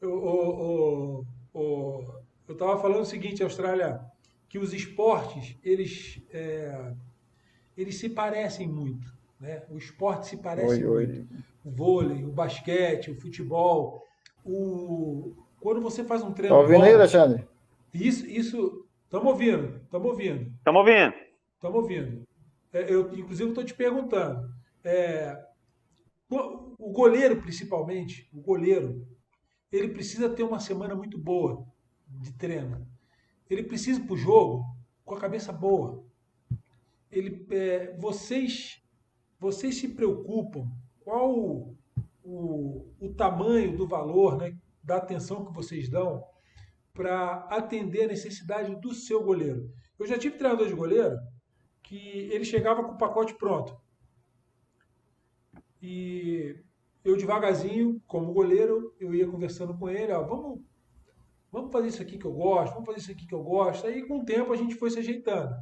[SPEAKER 1] Eu estava falando o seguinte, Austrália, que os esportes, eles se parecem muito. Né? O esporte se parece muito. O vôlei, o basquete, o futebol. Quando você faz um treino...
[SPEAKER 3] Tá ouvindo aí, Alexandre?
[SPEAKER 1] Isso... Estamos ouvindo. Eu, inclusive, estou te perguntando. O goleiro, principalmente, ele precisa ter uma semana muito boa de treino. Ele precisa ir para o jogo com a cabeça boa. Vocês se preocupam qual o tamanho do valor, né, da atenção que vocês dão para atender a necessidade do seu goleiro. Eu já tive treinador de goleiro que ele chegava com o pacote pronto. E eu devagarzinho, como goleiro, eu ia conversando com ele, ó, vamos fazer isso aqui que eu gosto, vamos fazer isso aqui que eu gosto. Aí com o tempo a gente foi se ajeitando.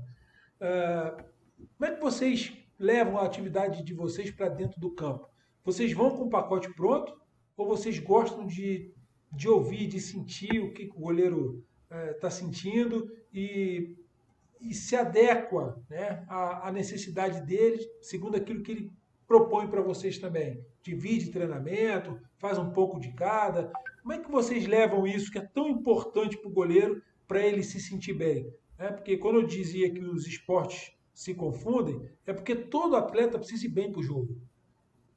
[SPEAKER 1] Como é que vocês levam a atividade de vocês para dentro do campo? Vocês vão com o pacote pronto ou vocês gostam de ouvir, de sentir o que o goleiro está sentindo e se adequa, né, à necessidade dele, segundo aquilo que ele propõe para vocês também? Divide treinamento, faz um pouco de cada. Como é que vocês levam isso que é tão importante para o goleiro para ele se sentir bem? Porque quando eu dizia que os esportes se confundem, é porque todo atleta precisa ir bem para o jogo.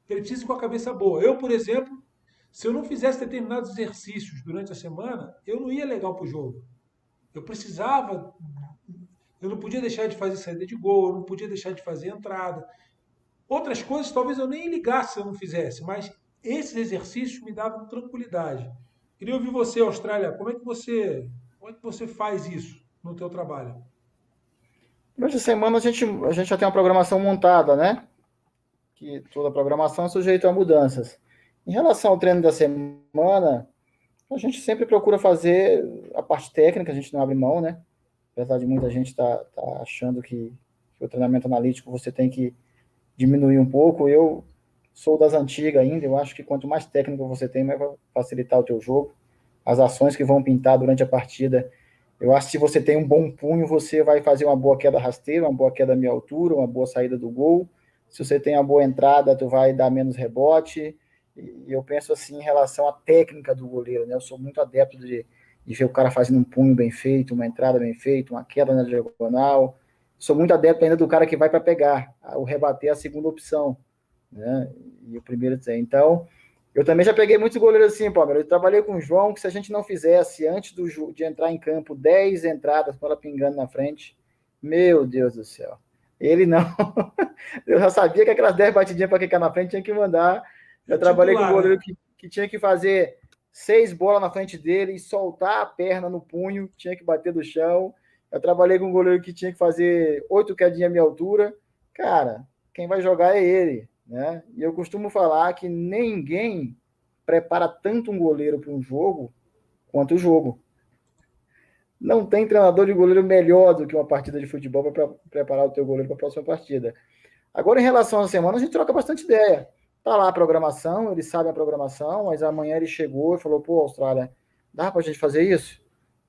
[SPEAKER 1] Ele precisa ir com a cabeça boa. Eu, por exemplo, se eu não fizesse determinados exercícios durante a semana, eu não ia legal para o jogo. Eu precisava, eu não podia deixar de fazer saída de gol, eu não podia deixar de fazer entrada. Outras coisas talvez eu nem ligasse se eu não fizesse, mas esses exercícios me davam tranquilidade. Queria ouvir você, Austrália, como é que você faz isso no teu trabalho?
[SPEAKER 3] Durante a semana a gente já tem uma programação montada, né? Que toda programação é sujeita a mudanças. Em relação ao treino da semana, a gente sempre procura fazer a parte técnica, a gente não abre mão, né? Apesar de muita gente tá achando que o treinamento analítico você tem que diminuir um pouco, eu sou das antigas ainda, eu acho que quanto mais técnico você tem, mais vai facilitar o teu jogo, as ações que vão pintar durante a partida. Eu acho que se você tem um bom punho, você vai fazer uma boa queda rasteira, uma boa queda à meia altura, uma boa saída do gol. Se você tem uma boa entrada, tu vai dar menos rebote. E eu penso assim em relação à técnica do goleiro, né? Eu sou muito adepto de ver o cara fazendo um punho bem feito, uma entrada bem feita, uma queda na diagonal. Sou muito adepto ainda do cara que vai para pegar. O rebater é a segunda opção, né? E o primeiro tem. Então, eu também já peguei muitos goleiros assim, Palmeiras. Eu trabalhei com o João, que se a gente não fizesse, antes de entrar em campo, 10 entradas com ela pingando na frente, meu Deus do céu. Ele não. Eu já sabia que aquelas 10 batidinhas para quicar na frente tinha que mandar. Já trabalhei com um goleiro que tinha que fazer 6 bolas na frente dele e soltar a perna no punho, tinha que bater do chão. Eu trabalhei com um goleiro que tinha que fazer 8 quedinhas à minha altura. Cara, quem vai jogar é ele, né? E eu costumo falar que ninguém prepara tanto um goleiro para um jogo quanto o jogo. Não tem treinador de goleiro melhor do que uma partida de futebol para preparar o teu goleiro para a próxima partida. Agora, em relação à semana, a gente troca bastante ideia. Tá lá a programação, eles sabem a programação, mas amanhã ele chegou e falou, pô, Austrália, dá pra gente fazer isso?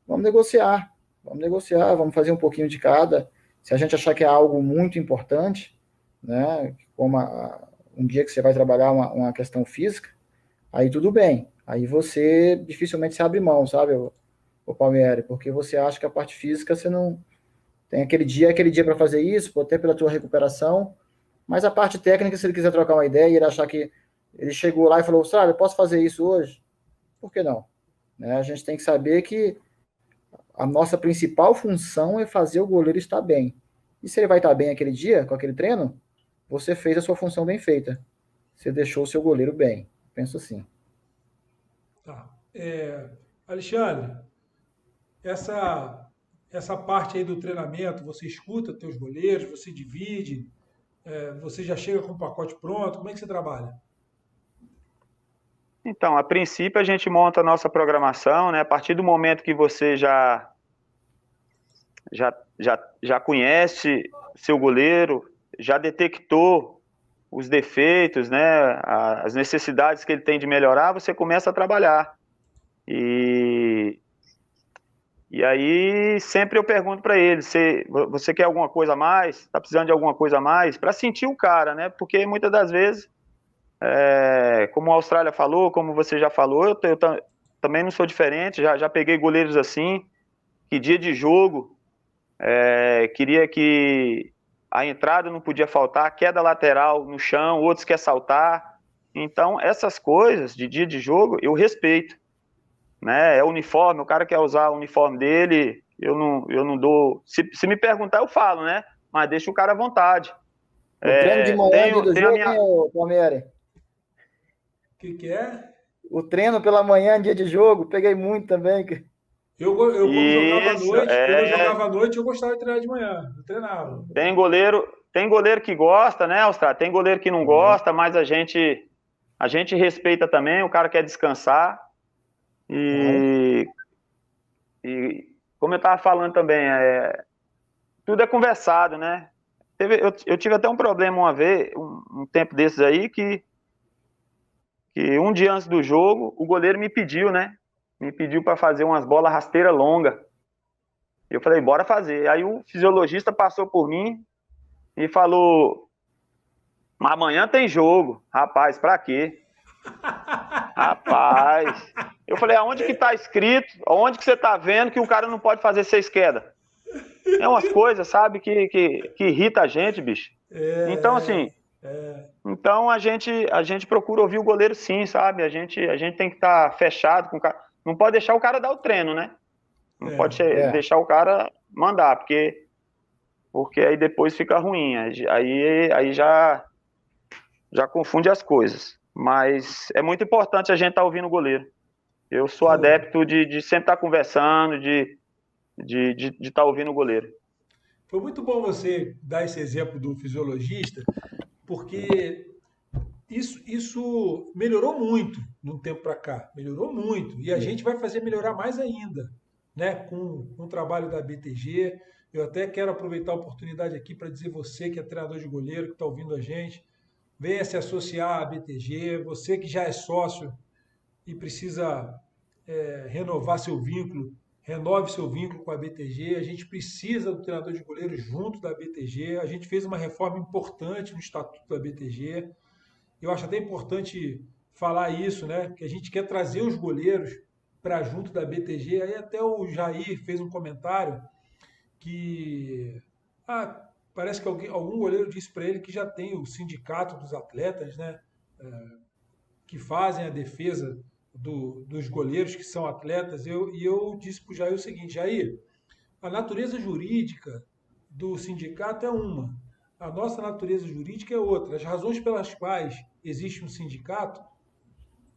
[SPEAKER 3] Vamos negociar, vamos fazer um pouquinho de cada. Se a gente achar que é algo muito importante, né, como um dia que você vai trabalhar uma questão física, aí tudo bem. Aí você dificilmente se abre mão, sabe, o Palmieri, porque você acha que a parte física você não tem aquele dia para fazer isso, até pela tua recuperação. Mas a parte técnica, se ele quiser trocar uma ideia e ele achar que ele chegou lá e falou, sabe, posso fazer isso hoje? Por que não? Né? A gente tem que saber que a nossa principal função é fazer o goleiro estar bem. E se ele vai estar bem aquele dia, com aquele treino, você fez a sua função bem feita. Você deixou o seu goleiro bem. Penso assim.
[SPEAKER 1] Tá. Alexandre, essa parte aí do treinamento, você escuta teus goleiros, você divide, você já chega com o pacote pronto, como é que você trabalha?
[SPEAKER 2] Então, a princípio a gente monta a nossa programação, né? A partir do momento que você já conhece seu goleiro, já detectou os defeitos, né? As necessidades que ele tem de melhorar, você começa a trabalhar. E aí sempre eu pergunto para ele, você quer alguma coisa a mais? Está precisando de alguma coisa a mais? Para sentir o cara, né? Porque muitas das vezes, como a Austrália falou, como você já falou, eu também não sou diferente, já peguei goleiros assim, que dia de jogo, queria que a entrada não podia faltar, queda lateral no chão, outros quer saltar. Então, essas coisas de dia de jogo, eu respeito. Né? É uniforme, o cara quer usar o uniforme dele, eu não dou. Se me perguntar, eu falo, né? Mas deixa o cara à vontade.
[SPEAKER 3] O treino de manhã do jogo, Palmieri?
[SPEAKER 1] O que é?
[SPEAKER 3] O treino pela manhã, dia de jogo, peguei muito também.
[SPEAKER 1] Eu quando jogava à noite, eu gostava de treinar de manhã, eu treinava.
[SPEAKER 2] Tem goleiro tem goleiro que gosta, né, Austrália? Tem goleiro que não gosta, mas a gente respeita também, o cara quer descansar. E como eu estava falando também, tudo é conversado, né? Eu tive até um problema uma vez, um tempo desses aí, que um dia antes do jogo, o goleiro me pediu, né? Me pediu para fazer umas bolas rasteiras longas. Eu falei, bora fazer. Aí o fisiologista passou por mim e falou, amanhã tem jogo. Rapaz, pra quê? Rapaz. Eu falei, aonde que tá escrito? Aonde que você tá vendo que o cara não pode fazer 6 quedas? É umas coisas, sabe, que irrita a gente, bicho. Então, assim, então a gente procura ouvir o goleiro sim, sabe? A gente tem que estar fechado com o cara. Não pode deixar o cara dar o treino, né? Não pode deixar o cara mandar, porque aí depois fica ruim. Aí já confunde as coisas. Mas é muito importante a gente estar ouvindo o goleiro. Eu sou adepto de sempre estar conversando, de estar ouvindo o goleiro.
[SPEAKER 1] Foi muito bom você dar esse exemplo do fisiologista, porque isso melhorou muito de um tempo para cá. Melhorou muito. E a gente vai fazer melhorar mais ainda, né? Com o trabalho da BTG. Eu até quero aproveitar a oportunidade aqui para dizer você que é treinador de goleiro, que está ouvindo a gente, venha se associar à BTG. Você que já é sócio e precisa renovar seu vínculo, renove seu vínculo com a BTG. A gente precisa do treinador de goleiro junto da BTG. A gente fez uma reforma importante no estatuto da BTG. Eu acho até importante falar isso, né? Que a gente quer trazer os goleiros para junto da BTG. Aí até o Jair fez um comentário que parece que algum goleiro disse para ele que já tem o sindicato dos atletas, né? Que fazem a defesa dos goleiros que são atletas. E eu disse para o Jair o seguinte: Jair, a natureza jurídica do sindicato é uma, a nossa natureza jurídica é outra. As razões pelas quais existe um sindicato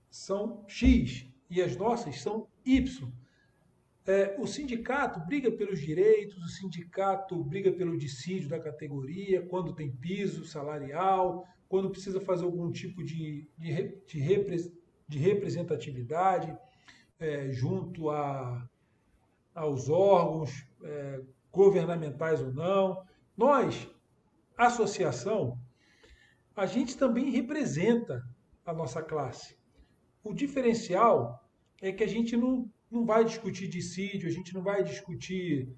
[SPEAKER 1] são X e as nossas são Y. O sindicato briga pelos direitos, o sindicato briga pelo dissídio da categoria, quando tem piso salarial, quando precisa fazer algum tipo de representatividade junto aos órgãos governamentais ou não. Nós, associação, a gente também representa a nossa classe. O diferencial é que a gente não vai discutir dissídio, a gente não vai discutir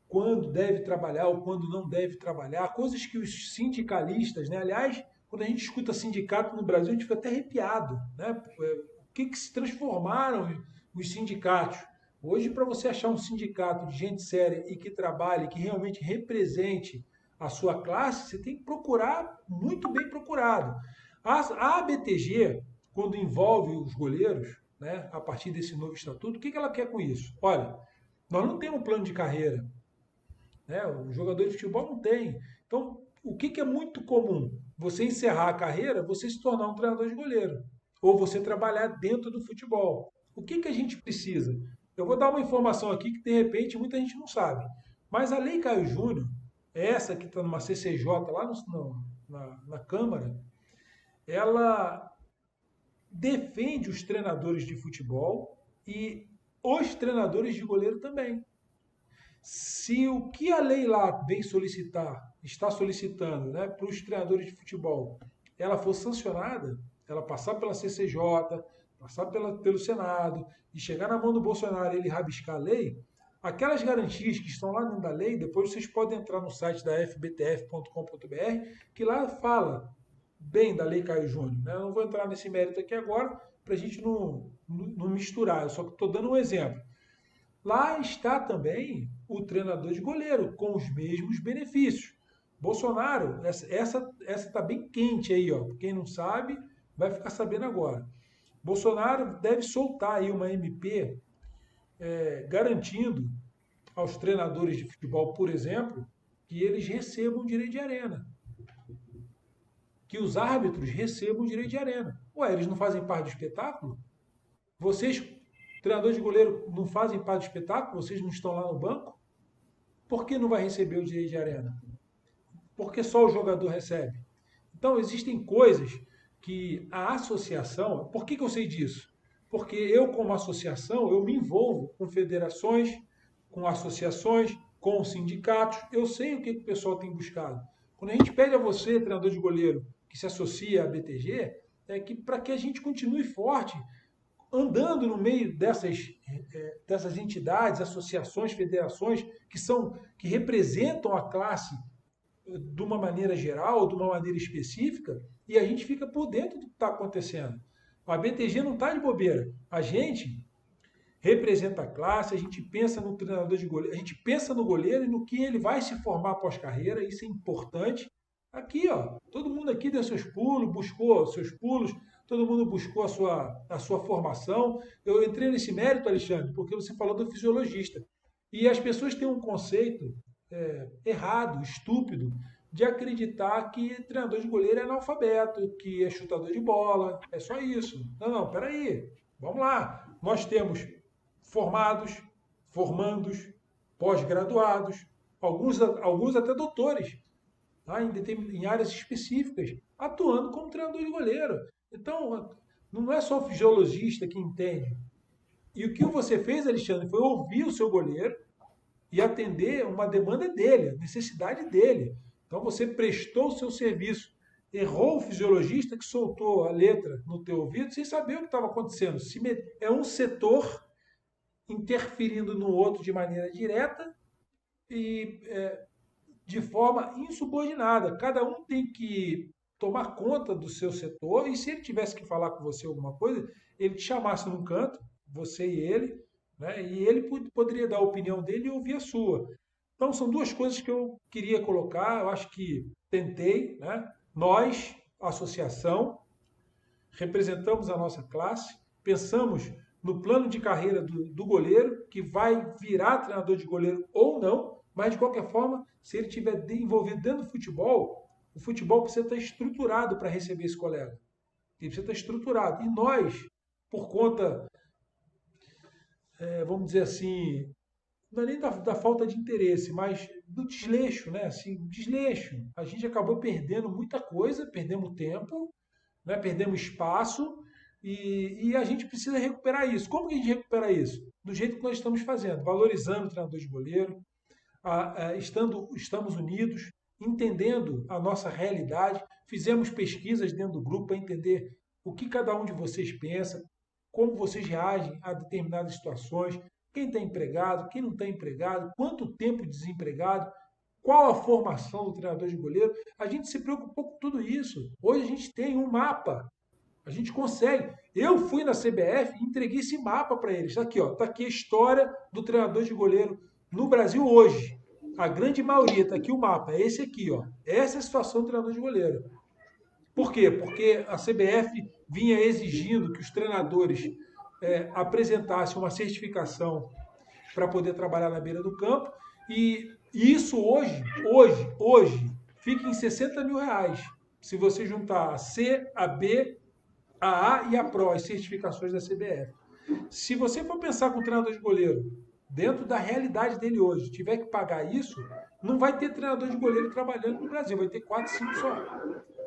[SPEAKER 1] quando deve trabalhar ou quando não deve trabalhar, coisas que os sindicalistas, né? Aliás, quando a gente escuta sindicato no Brasil, a gente fica até arrepiado, né? O que se transformaram os sindicatos? Hoje, para você achar um sindicato de gente séria e que trabalhe, que realmente represente a sua classe, você tem que procurar, muito bem procurado. A ABTG, quando envolve os goleiros, né, a partir desse novo estatuto, o que ela quer com isso? Olha, nós não temos um plano de carreira, né? O jogador de futebol não tem. Então, o que é muito comum? Você encerrar a carreira, você se tornar um treinador de goleiro, ou você trabalhar dentro do futebol. O que a gente precisa? Eu vou dar uma informação aqui que, de repente, muita gente não sabe. Mas a Lei Caio Júnior, essa que está numa CCJ lá na Câmara, ela defende os treinadores de futebol e os treinadores de goleiro também. Se o que a lei lá está solicitando, né, para os treinadores de futebol, ela for sancionada, ela passar pela CCJ, passar pelo Senado e chegar na mão do Bolsonaro e ele rabiscar a lei, aquelas garantias que estão lá dentro da lei, depois vocês podem entrar no site da fbtf.com.br, que lá fala bem da Lei Caio Júnior. Né? Eu não vou entrar nesse mérito aqui agora, para a gente não misturar, eu só estou dando um exemplo. Lá está também o treinador de goleiro, com os mesmos benefícios. Bolsonaro, essa está bem quente aí, ó. Quem não sabe, vai ficar sabendo agora. Bolsonaro deve soltar aí uma MP garantindo aos treinadores de futebol, por exemplo, que eles recebam direito de arena. Que os árbitros recebam direito de arena. Ué, eles não fazem parte do espetáculo? Vocês, treinadores de goleiro, não fazem parte do espetáculo? Vocês não estão lá no banco? Por que não vai receber o direito de arena? porque só o jogador recebe. Então, existem coisas que a associação... Por que eu sei disso? Porque eu, como associação, eu me envolvo com federações, com associações, com sindicatos. Eu sei o que o pessoal tem buscado. Quando a gente pede a você, treinador de goleiro, que se associa à BTG, é que para que a gente continue forte, andando no meio dessas entidades, associações, federações que representam a classe de uma maneira geral, de uma maneira específica, e a gente fica por dentro do que está acontecendo. A BTG não está de bobeira. A gente representa a classe, a gente pensa no treinador de goleiro, a gente pensa no goleiro e no que ele vai se formar pós-carreira, isso é importante. Aqui, ó, todo mundo aqui deu seus pulos, buscou seus pulos, todo mundo buscou a sua formação. Eu entrei nesse mérito, Alexandre, porque você falou do fisiologista. E as pessoas têm um conceito errado, estúpido, de acreditar que treinador de goleiro é analfabeto, que é chutador de bola, é só isso. Não, peraí, vamos lá. Nós temos formados, formandos, pós-graduados, alguns até doutores, tá? Em áreas específicas, atuando como treinador de goleiro. Então, não é só o fisiologista que entende. E o que você fez, Alexandre, foi ouvir o seu goleiro e atender uma demanda dele, a necessidade dele. Então, você prestou o seu serviço. Errou o fisiologista que soltou a letra no teu ouvido sem saber o que estava acontecendo. É um setor interferindo no outro de maneira direta e de forma insubordinada. Cada um tem que tomar conta do seu setor, e se ele tivesse que falar com você alguma coisa, ele te chamasse num canto, você e ele, né? E ele poderia dar a opinião dele e ouvir a sua. Então, são duas coisas que eu queria colocar, eu acho que tentei, né? Nós, a associação, representamos a nossa classe, pensamos no plano de carreira do goleiro, que vai virar treinador de goleiro ou não, mas de qualquer forma, se ele estiver envolvido dentro do futebol, o futebol precisa estar estruturado para receber esse colega. Ele precisa estar estruturado. E nós, por conta, vamos dizer assim, não é nem da falta de interesse, mas do desleixo, né? Assim, desleixo. A gente acabou perdendo muita coisa, perdemos tempo, né? Perdemos espaço, e a gente precisa recuperar isso. Como que a gente recupera isso? Do jeito que nós estamos fazendo, valorizando o treinador de goleiro, estamos unidos, entendendo a nossa realidade, fizemos pesquisas dentro do grupo para entender o que cada um de vocês pensa, como vocês reagem a determinadas situações, quem está empregado, quem não está empregado, quanto tempo desempregado, qual a formação do treinador de goleiro. A gente se preocupou com tudo isso. Hoje a gente tem um mapa, a gente consegue. Eu fui na CBF e entreguei esse mapa para eles. Está aqui, ó, está aqui a história do treinador de goleiro no Brasil hoje. A grande maioria, está aqui o mapa, é esse aqui, ó. Essa é a situação do treinador de goleiro. Por quê? Porque a CBF vinha exigindo que os treinadores apresentassem uma certificação para poder trabalhar na beira do campo, e isso hoje, fica em R$60 mil. Se você juntar a C, a B, a A e a Pro, as certificações da CBF. Se você for pensar com o treinador de goleiro, dentro da realidade dele hoje, tiver que pagar isso, não vai ter treinador de goleiro trabalhando no Brasil, vai ter 4, 5 só.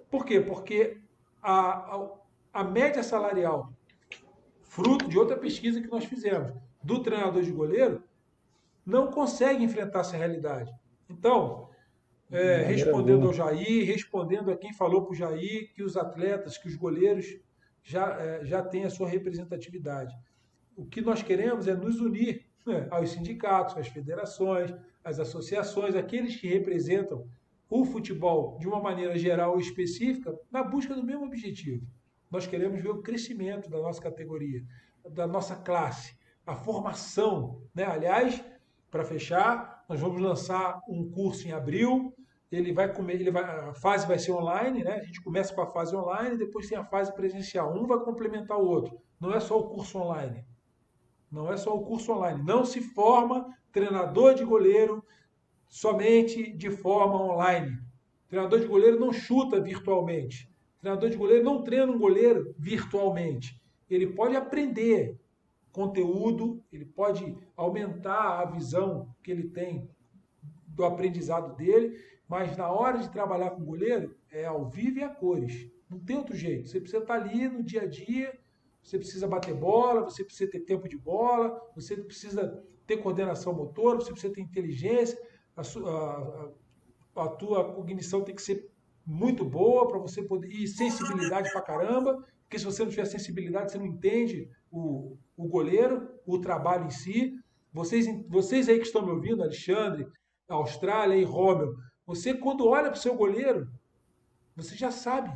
[SPEAKER 1] Por quê? Porque a média salarial, fruto de outra pesquisa que nós fizemos, do treinador de goleiro, não consegue enfrentar essa realidade. Então, respondendo ao Jair, respondendo a quem falou para o Jair, que os atletas, que os goleiros já têm a sua representatividade. O que nós queremos é nos unir aos sindicatos, às federações, às associações, aqueles que representam o futebol de uma maneira geral e específica, na busca do mesmo objetivo. Nós queremos ver o crescimento da nossa categoria, da nossa classe, a formação, né? Aliás, para fechar, nós vamos lançar um curso em abril. A fase vai ser online, né? A gente começa com a fase online, depois tem a fase presencial. Um vai complementar o outro. Não é só o curso online. Não é só o curso online. Não se forma treinador de goleiro somente de forma online. Treinador de goleiro não chuta virtualmente. Treinador de goleiro não treina um goleiro virtualmente. Ele pode aprender conteúdo, ele pode aumentar a visão que ele tem do aprendizado dele, mas na hora de trabalhar com o goleiro, é ao vivo e a cores. Não tem outro jeito. Você precisa estar ali no dia a dia, você precisa bater bola, você precisa ter tempo de bola, você precisa ter coordenação motora, você precisa ter inteligência, a tua cognição tem que ser muito boa para você poder. E sensibilidade pra caramba, porque se você não tiver sensibilidade, você não entende o goleiro, o trabalho em si. Vocês aí que estão me ouvindo, Alexandre, Austrália e Romeu, você quando olha para o seu goleiro, você já sabe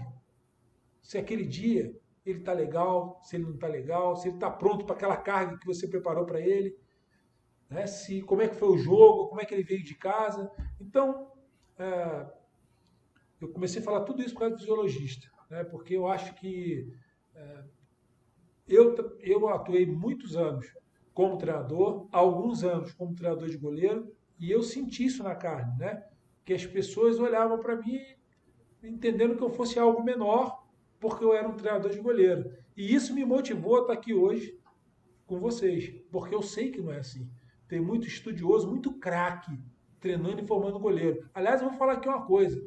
[SPEAKER 1] se aquele dia ele está legal, se ele não está legal, se ele está pronto para aquela carga que você preparou para ele, né? Como é que foi o jogo, como é que ele veio de casa. Então, eu comecei a falar tudo isso por causa do fisiologista, né? Porque eu acho que eu atuei muitos anos como treinador, alguns anos como treinador de goleiro, e eu senti isso na carne, né? Que as pessoas olhavam para mim entendendo que eu fosse algo menor, porque eu era um treinador de goleiro. E isso me motivou a estar aqui hoje com vocês, porque eu sei que não é assim. Tem muito estudioso, muito craque, treinando e formando goleiro. Aliás, eu vou falar aqui uma coisa.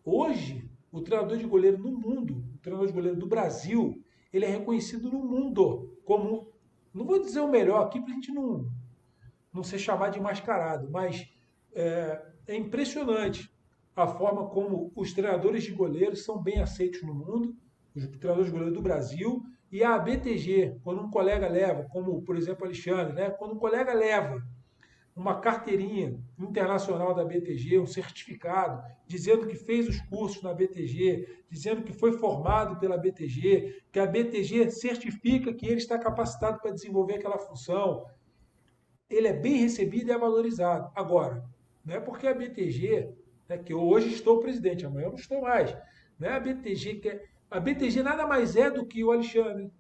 [SPEAKER 1] Hoje, o treinador de goleiro no mundo, o treinador de goleiro do Brasil, ele é reconhecido no mundo como, não vou dizer o melhor aqui para a gente não ser chamado de mascarado, mas é impressionante a forma como os treinadores de goleiros são bem aceitos no mundo, os treinadores de goleiro do Brasil, e a BTG, quando um colega leva, como por exemplo Alexandre, né? Quando um colega leva uma carteirinha internacional da BTG, um certificado, dizendo que fez os cursos na BTG, dizendo que foi formado pela BTG, que a BTG certifica que ele está capacitado para desenvolver aquela função, ele é bem recebido e é valorizado. Agora, não é porque a BTG, né, que eu hoje estou presidente, amanhã eu não estou mais, não é a BTG a BTG nada mais é do que o Alexandre,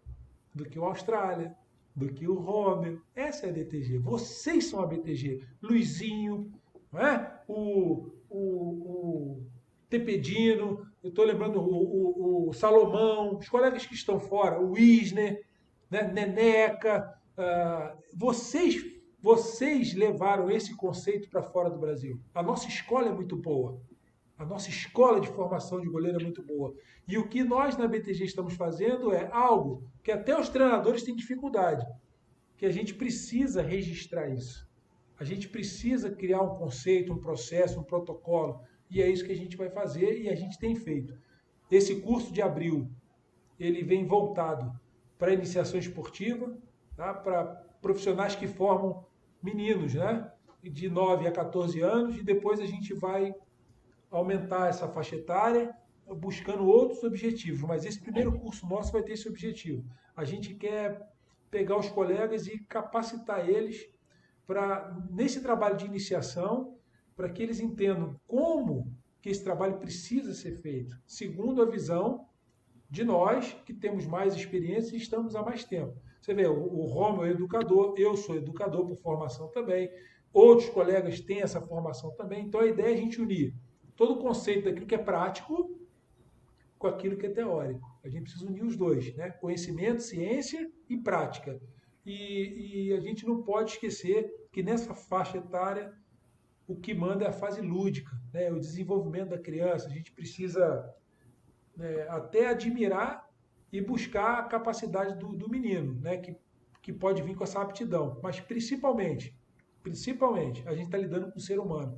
[SPEAKER 1] do que o Austrália, do que o Romeu. Essa é a BTG. Vocês são a BTG. Luizinho, não é? O Tepedino, eu estou lembrando o Salomão, os colegas que estão fora, o Wisner, né? Neneca. Vocês levaram esse conceito para fora do Brasil. A nossa escola é muito boa. A nossa escola de formação de goleiro é muito boa. E o que nós na BTG estamos fazendo é algo que até os treinadores têm dificuldade, que a gente precisa registrar isso. A gente precisa criar um conceito, um processo, um protocolo. E é isso que a gente vai fazer e a gente tem feito. Esse curso de abril, ele vem voltado para a iniciação esportiva, tá? Para profissionais que formam meninos, né? De 9 a 14 anos, e depois a gente vai aumentar essa faixa etária, buscando outros objetivos. Mas esse primeiro curso nosso vai ter esse objetivo. A gente quer pegar os colegas e capacitar eles nesse trabalho de iniciação, para que eles entendam como que esse trabalho precisa ser feito, segundo a visão de nós, que temos mais experiência e estamos há mais tempo. Você vê, o Romeu é educador, eu sou educador por formação também, outros colegas têm essa formação também, então a ideia é a gente unir todo o conceito daquilo que é prático com aquilo que é teórico. A gente precisa unir os dois, né? Conhecimento, ciência e prática. E a gente não pode esquecer que nessa faixa etária o que manda é a fase lúdica, né? O desenvolvimento da criança. A gente precisa até admirar e buscar a capacidade do menino, né? Que pode vir com essa aptidão. Mas principalmente, a gente está lidando com o ser humano.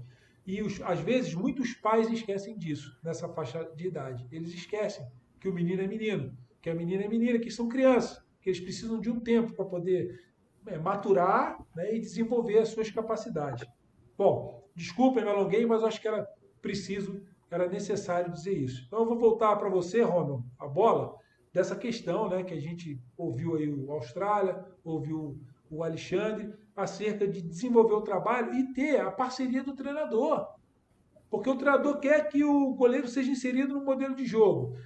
[SPEAKER 1] E, às vezes, muitos pais esquecem disso, nessa faixa de idade. Eles esquecem que o menino é menino, que a menina é menina, que são crianças, que eles precisam de um tempo para poder maturar, né, e desenvolver as suas capacidades. Bom, desculpem, me alonguei, mas acho que era necessário dizer isso. Então, eu vou voltar para você, Romeu, a bola, dessa questão, né, que a gente ouviu aí o Austrália, ouviu o Alexandre, acerca de desenvolver o trabalho e ter a parceria do treinador. Porque o treinador quer que o goleiro seja inserido no modelo de jogo.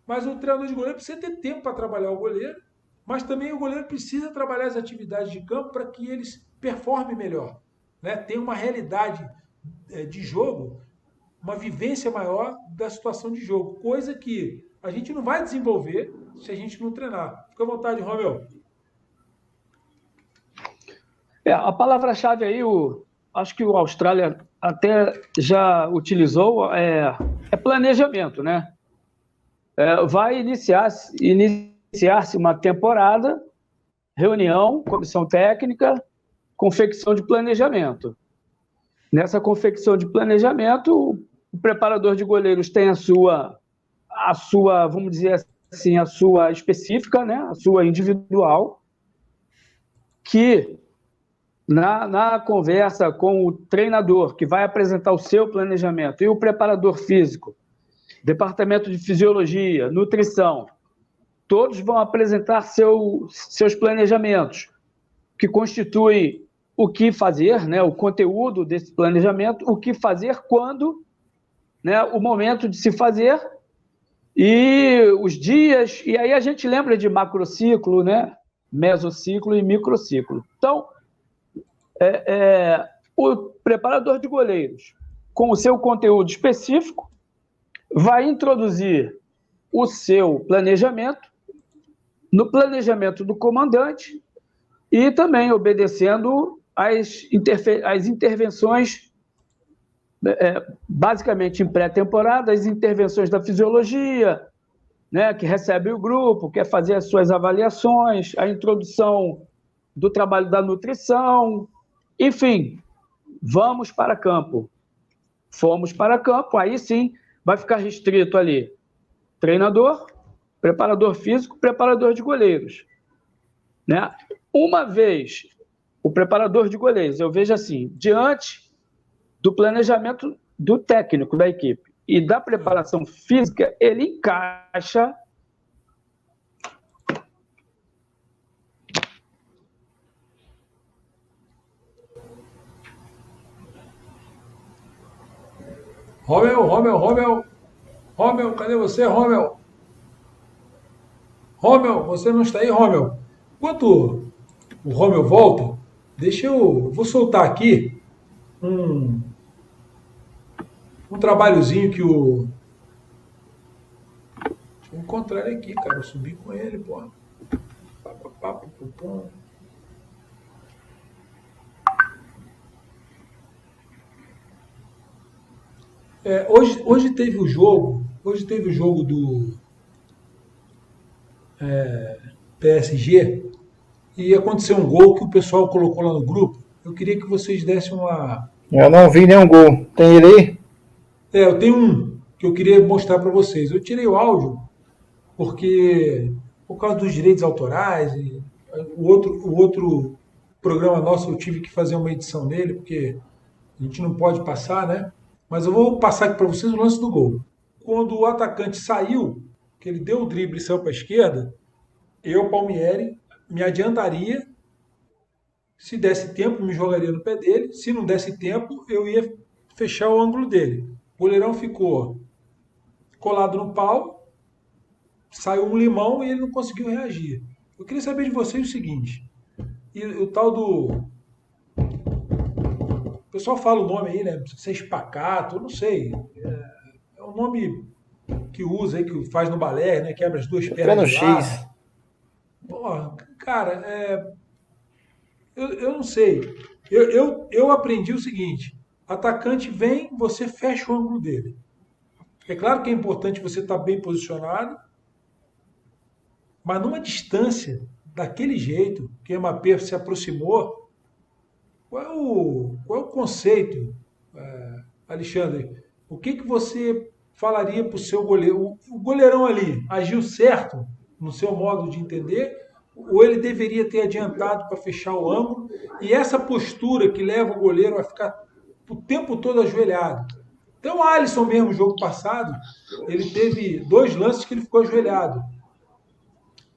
[SPEAKER 1] Mas o treinador de goleiro precisa ter tempo para trabalhar o goleiro, mas também o goleiro precisa trabalhar as atividades de campo para que eles performem melhor, né? Tem uma realidade de jogo, uma vivência maior da situação de jogo, coisa que a gente não vai desenvolver se a gente não treinar. Fica à vontade, Romeu.
[SPEAKER 5] A palavra-chave aí, o acho que o Austrália até já utilizou, planejamento, né? Vai iniciar-se uma temporada, reunião, comissão técnica, confecção de planejamento. Nessa confecção de planejamento, o preparador de goleiros tem a sua, vamos dizer assim, a sua específica, né? A sua individual, que na conversa com o treinador, que vai apresentar o seu planejamento, e o preparador físico, departamento de fisiologia, nutrição, todos vão apresentar seus planejamentos, que constitui o que fazer, né, o conteúdo desse planejamento, o que fazer quando, né, o momento de se fazer, e os dias, e aí a gente lembra de macrociclo, né, mesociclo e microciclo. Então, o preparador de goleiros, com o seu conteúdo específico, vai introduzir o seu planejamento no planejamento do comandante e também obedecendo às intervenções, basicamente em pré-temporada, as intervenções da fisiologia, né, que recebe o grupo, quer fazer as suas avaliações, a introdução do trabalho da nutrição, enfim, vamos para campo. Fomos para campo, aí sim vai ficar restrito ali treinador, preparador físico, preparador de goleiros, né? Uma vez o preparador de goleiros, eu vejo assim, diante do planejamento do técnico da equipe e da preparação física, ele encaixa
[SPEAKER 1] Romel, cadê você, Romel? Romel, você não está aí, Romel? Enquanto o Romel volta, vou soltar aqui um trabalhozinho que o... Deixa eu encontrar ele aqui, cara, eu subi com ele, porra. Hoje teve o jogo do PSG e aconteceu um gol que o pessoal colocou lá no grupo. Eu queria que vocês dessem uma...
[SPEAKER 3] Eu não vi nenhum gol. Tem ele aí?
[SPEAKER 1] Eu tenho um que eu queria mostrar para vocês. Eu tirei o áudio porque, por causa dos direitos autorais, e o outro programa nosso eu tive que fazer uma edição nele, porque a gente não pode passar, né? Mas eu vou passar aqui para vocês o lance do gol. Quando o atacante saiu, que ele deu o drible e saiu para a esquerda, eu, Palmieri, me adiantaria. Se desse tempo, me jogaria no pé dele. Se não desse tempo, eu ia fechar o ângulo dele. O goleirão ficou colado no pau, saiu um limão e ele não conseguiu reagir. Eu queria saber de vocês o seguinte, e o tal do... O pessoal fala o nome aí, né? Precisa ser espacato, eu não sei. É um nome que usa aí, que faz no balé, né? Quebra as duas pernas de lado.
[SPEAKER 3] X.
[SPEAKER 1] Porra, cara, eu não sei. Eu aprendi o seguinte: atacante vem, você fecha o ângulo dele. É claro que é importante você estar bem posicionado, mas numa distância daquele jeito que o Mbappé se aproximou, qual é o conceito, Alexandre? O que você falaria para o seu goleiro? O goleirão ali agiu certo no seu modo de entender? Ou ele deveria ter adiantado para fechar o ângulo? E essa postura que leva o goleiro a ficar o tempo todo ajoelhado. Então o Alisson mesmo, no jogo passado, ele teve 2 lances que ele ficou ajoelhado.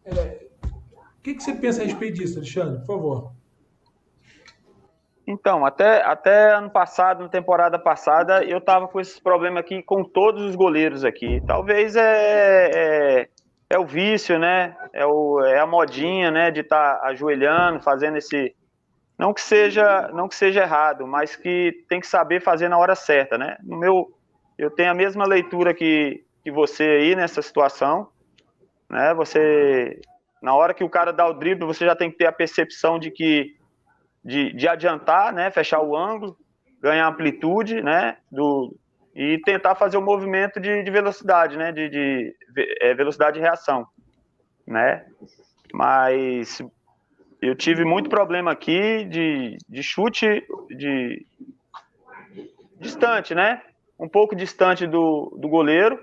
[SPEAKER 1] O que você pensa a respeito disso, Alexandre? Por favor.
[SPEAKER 2] Então, até ano passado, na temporada passada, eu tava com esse problema aqui com todos os goleiros aqui. Talvez é o vício, né? É a modinha, né? De estar ajoelhando, fazendo esse... Não que seja errado, mas que tem que saber fazer na hora certa, né? Eu tenho a mesma leitura que você aí nessa situação, né? Na hora que o cara dá o drible, você já tem que ter a percepção de que de adiantar, né, fechar o ângulo, ganhar amplitude, né, e tentar fazer o movimento de velocidade, né, de velocidade de reação, né. Mas eu tive muito problema aqui de chute distante, né, um pouco distante do goleiro,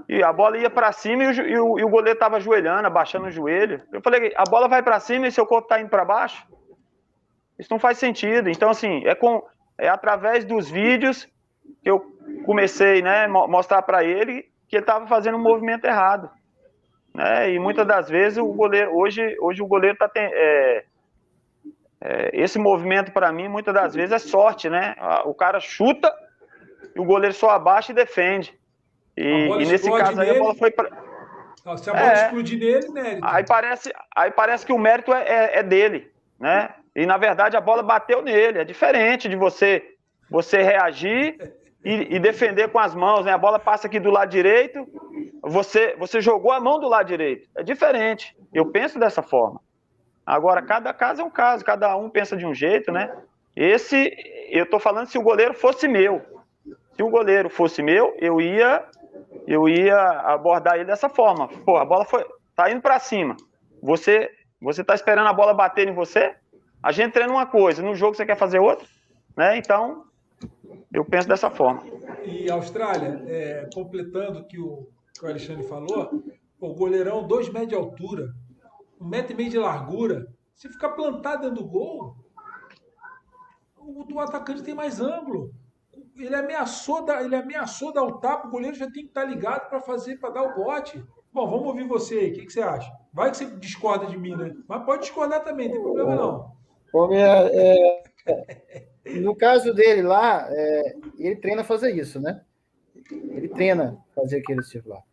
[SPEAKER 2] e a bola ia para cima e o goleiro estava ajoelhando, abaixando o joelho. Eu falei, a bola vai para cima e seu corpo está indo para baixo? Isso não faz sentido. Então, assim, é através dos vídeos que eu comecei, né, mostrar para ele que ele estava fazendo um movimento errado, né? E muitas das vezes o goleiro, hoje o goleiro está esse movimento para mim muitas das vezes é sorte, né? O cara chuta e o goleiro só abaixa e defende. E nesse caso aí a bola foi para...
[SPEAKER 1] Se a bola explodir nele, mérito.
[SPEAKER 2] Aí parece que o mérito é dele, né? E na verdade a bola bateu nele. É diferente de você reagir e defender com as mãos, né? A bola passa aqui do lado direito, você jogou a mão do lado direito. É diferente. Eu penso dessa forma. Agora, cada caso é um caso, cada um pensa de um jeito, né? Eu tô falando se o goleiro fosse meu. Se o goleiro fosse meu, eu ia abordar ele dessa forma. Pô, a bola tá indo para cima. Você tá esperando a bola bater em você? A gente treina uma coisa, no jogo você quer fazer outra, né? Então, eu penso dessa forma.
[SPEAKER 1] E Austrália, completando o que o Alexandre falou, o goleirão 2 metros de altura, 1,5 metro de largura, se ficar plantado dentro do gol, o atacante tem mais ângulo. Ele ameaçou dar o tapa, o goleiro já tem que estar ligado para dar o bote. Bom, vamos ouvir você aí, o que você acha? Vai que você discorda de mim, né? Mas pode discordar também, não tem problema não.
[SPEAKER 3] No caso dele lá, ele treina fazer isso, né? Ele treina fazer aquele circular.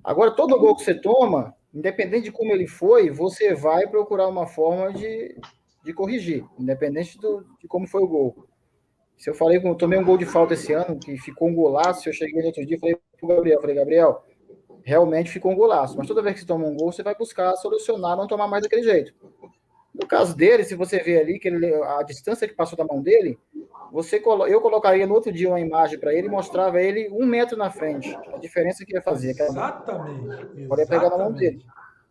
[SPEAKER 3] Agora, todo gol que você toma, independente de como ele foi, você vai procurar uma forma de corrigir, independente de como foi o gol. Se eu tomei um gol de falta esse ano, que ficou um golaço, eu cheguei no outro dia e falei pro Gabriel, realmente ficou um golaço. Mas toda vez que você toma um gol, você vai buscar solucionar, não tomar mais daquele jeito. No caso dele, se você vê ali que a distância que passou da mão dele, eu colocaria no outro dia uma imagem para ele e mostrava ele 1 metro na frente. A diferença que ia fazer.
[SPEAKER 1] Exatamente.
[SPEAKER 3] Poderia pegar na mão dele.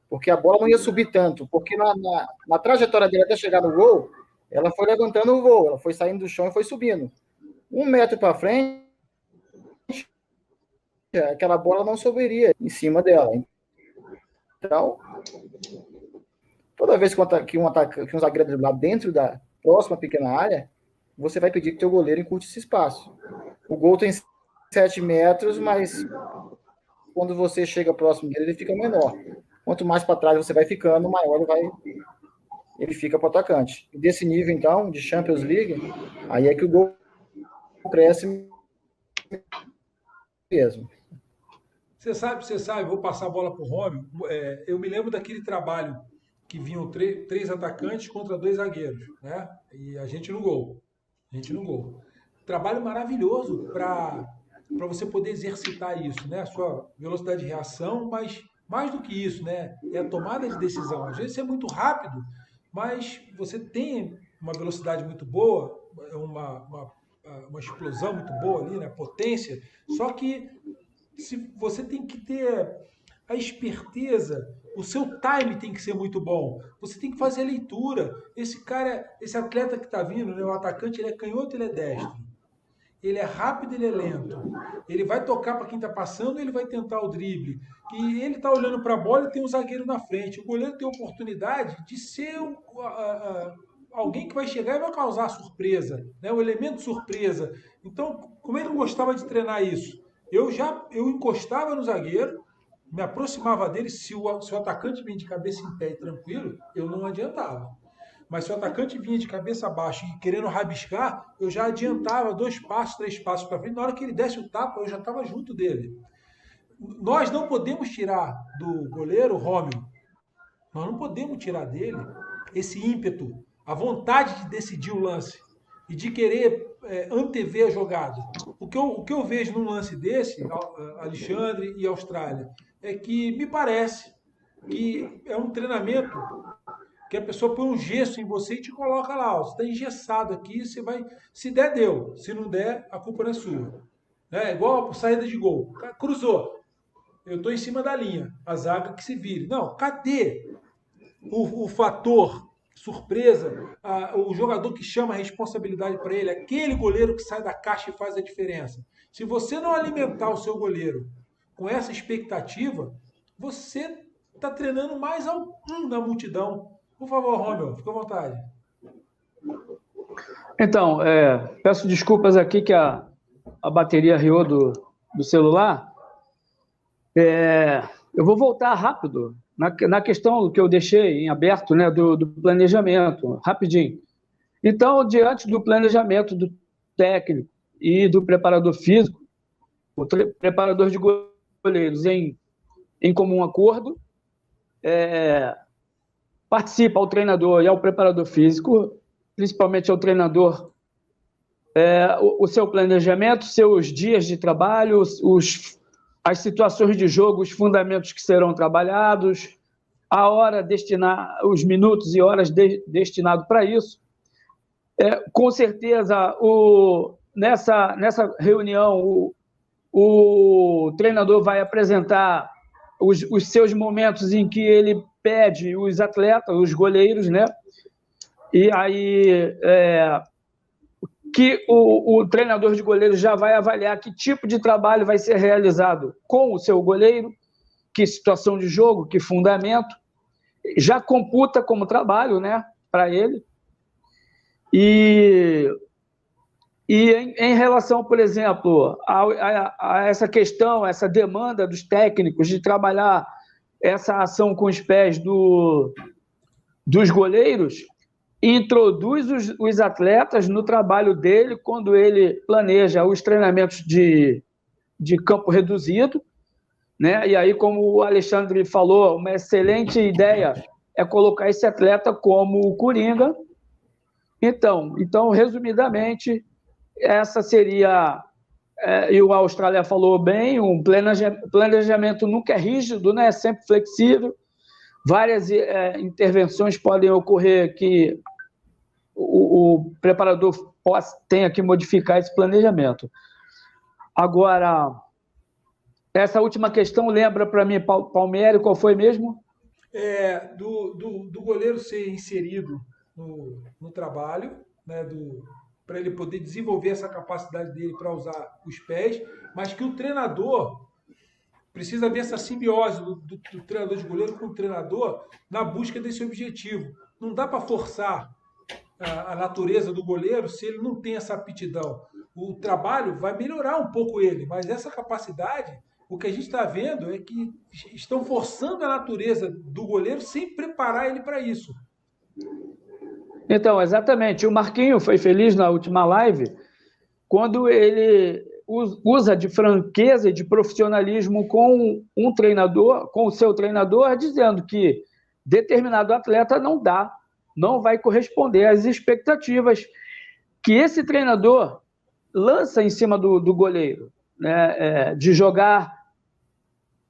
[SPEAKER 3] Porque a bola não ia subir tanto. Porque na trajetória dele até chegar no gol, ela foi levantando o voo, ela foi saindo do chão e foi subindo. 1 metro para frente, aquela bola não subiria em cima dela. Então, toda vez que um zagueiro driblar dentro da próxima pequena área, você vai pedir que o teu goleiro encurte esse espaço. O gol tem 7 metros, mas quando você chega próximo dele, ele fica menor. Quanto mais para trás você vai ficando, maior ele fica para o atacante. E desse nível, então, de Champions League, aí é que o gol cresce mesmo.
[SPEAKER 1] Você sabe, vou passar a bola para o Rômio. Eu me lembro daquele trabalho que vinham 3 atacantes contra 2 zagueiros, né? E a gente no gol. Trabalho maravilhoso para você poder exercitar isso, né? A sua velocidade de reação, mas mais do que isso, né? É a tomada de decisão. Às vezes é muito rápido, mas você tem uma velocidade muito boa, uma explosão muito boa ali, né? Potência. Só que você tem que ter a esperteza, o seu time tem que ser muito bom. Você tem que fazer a leitura. Esse atleta que está vindo, né? O atacante, ele é canhoto, ele é destro. Ele é rápido, ele é lento. Ele vai tocar para quem está passando, ele vai tentar o drible. E ele está olhando para a bola e tem um zagueiro na frente. O goleiro tem a oportunidade de ser alguém que vai chegar e vai causar surpresa, né? O elemento surpresa. Então, como ele não gostava de treinar isso? Eu encostava no zagueiro, me aproximava dele. Se o atacante vinha de cabeça em pé e tranquilo, eu não adiantava. Mas se o atacante vinha de cabeça abaixo e querendo rabiscar, eu já adiantava 2 passos, 3 passos para frente. Na hora que ele desse o tapa, eu já estava junto dele. Nós não podemos tirar do goleiro, Rômio, nós não podemos tirar dele esse ímpeto, a vontade de decidir o lance e de querer antever a jogada. O que eu vejo num lance desse, Alexandre e Austrália, é que me parece que é um treinamento que a pessoa põe um gesso em você e te coloca lá, ó, você está engessado aqui, você vai, se der, deu, se não der, a culpa não é sua. É igual a saída de gol, cruzou, eu estou em cima da linha, a zaga que se vire. Não, cadê o fator surpresa, o jogador que chama a responsabilidade para ele, aquele goleiro que sai da caixa e faz a diferença? Se você não alimentar o seu goleiro com essa expectativa, você está treinando mais um da multidão. Por favor, Romeu, fica à vontade.
[SPEAKER 5] Então, peço desculpas aqui que a bateria riu do celular. Eu vou voltar rápido na questão que eu deixei em aberto, né, do planejamento, rapidinho. Então, diante do planejamento do técnico e do preparador físico, o preparador de goleiros em comum acordo, participa ao treinador e ao preparador físico, principalmente ao treinador, o seu planejamento, seus dias de trabalho, as situações de jogo, os fundamentos que serão trabalhados, a hora os minutos e horas destinados para isso. Com certeza, nessa reunião, o treinador vai apresentar os seus momentos em que ele pede os atletas, os goleiros, né? E aí que o treinador de goleiro já vai avaliar que tipo de trabalho vai ser realizado com o seu goleiro, que situação de jogo, que fundamento, já computa como trabalho, né, para ele. E em relação, por exemplo, a essa questão, essa demanda dos técnicos de trabalhar essa ação com os pés dos goleiros, introduz os atletas no trabalho dele quando ele planeja os treinamentos de campo reduzido, né? E aí, como o Alexandre falou, uma excelente ideia é colocar esse atleta como o Coringa. Então, resumidamente, essa seria, e o Austrália falou bem, um planejamento nunca é rígido, né? É sempre flexível. Várias intervenções podem ocorrer que o preparador tenha que modificar esse planejamento. Agora, essa última questão, lembra para mim, Palmieri, qual foi mesmo?
[SPEAKER 1] Do goleiro ser inserido no trabalho, né, para ele poder desenvolver essa capacidade dele para usar os pés, mas que o treinador precisa ver essa simbiose do treinador de goleiro com o treinador na busca desse objetivo. Não dá para forçar a natureza do goleiro se ele não tem essa aptidão. O trabalho vai melhorar um pouco ele, mas essa capacidade, o que a gente está vendo é que estão forçando a natureza do goleiro sem preparar ele para isso.
[SPEAKER 5] Então, exatamente. O Marquinho foi feliz na última live quando ele usa de franqueza e de profissionalismo com um treinador, com o seu treinador, dizendo que determinado atleta não vai corresponder às expectativas que esse treinador lança em cima do goleiro, né? De jogar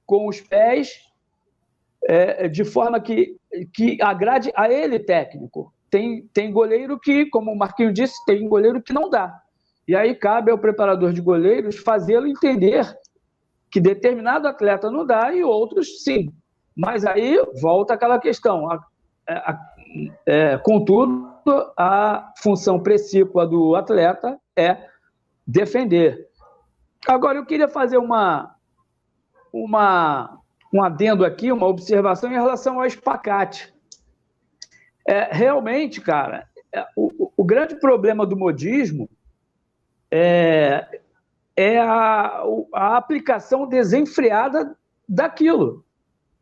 [SPEAKER 5] com os pés de forma que agrade a ele, técnico. Tem goleiro que, como o Marquinho disse, tem goleiro que não dá. E aí cabe ao preparador de goleiros fazê-lo entender que determinado atleta não dá e outros sim. Mas aí volta aquela questão. Contudo, a função precípua do atleta é defender. Agora, eu queria fazer um adendo aqui, uma observação em relação ao espacate. Realmente, cara, o grande problema do modismo é a aplicação desenfreada daquilo,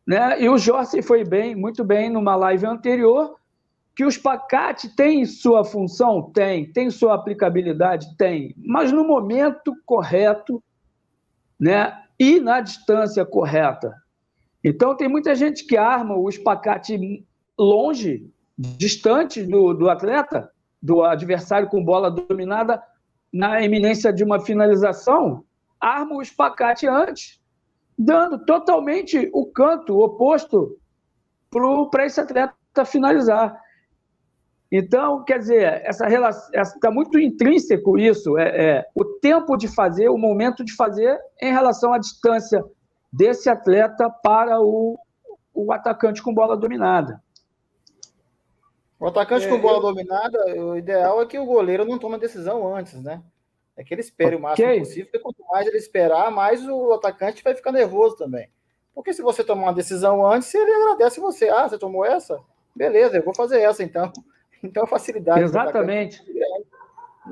[SPEAKER 5] né? E o Jorge foi muito bem numa live anterior, que o espacate tem sua função? Tem sua aplicabilidade? Tem, mas no momento correto, né? E na distância correta. Então, tem muita gente que arma o espacate longe, distante do atleta, do adversário com bola dominada, na iminência de uma finalização, arma o espacate antes, dando totalmente o canto oposto para esse atleta atleta finalizar. Então, quer dizer, essa relação está muito intrínseco isso, o tempo de fazer, o momento de fazer em relação à distância desse atleta para o atacante com bola dominada.
[SPEAKER 3] O atacante com bola dominada, o ideal é que o goleiro não tome a decisão antes, né? É que ele espere o máximo possível, porque quanto mais ele esperar, mais o atacante vai ficar nervoso também. Porque se você tomar uma decisão antes, ele agradece você. Ah, você tomou essa? Beleza, eu vou fazer essa, então. Então, a facilidade.
[SPEAKER 5] Exatamente.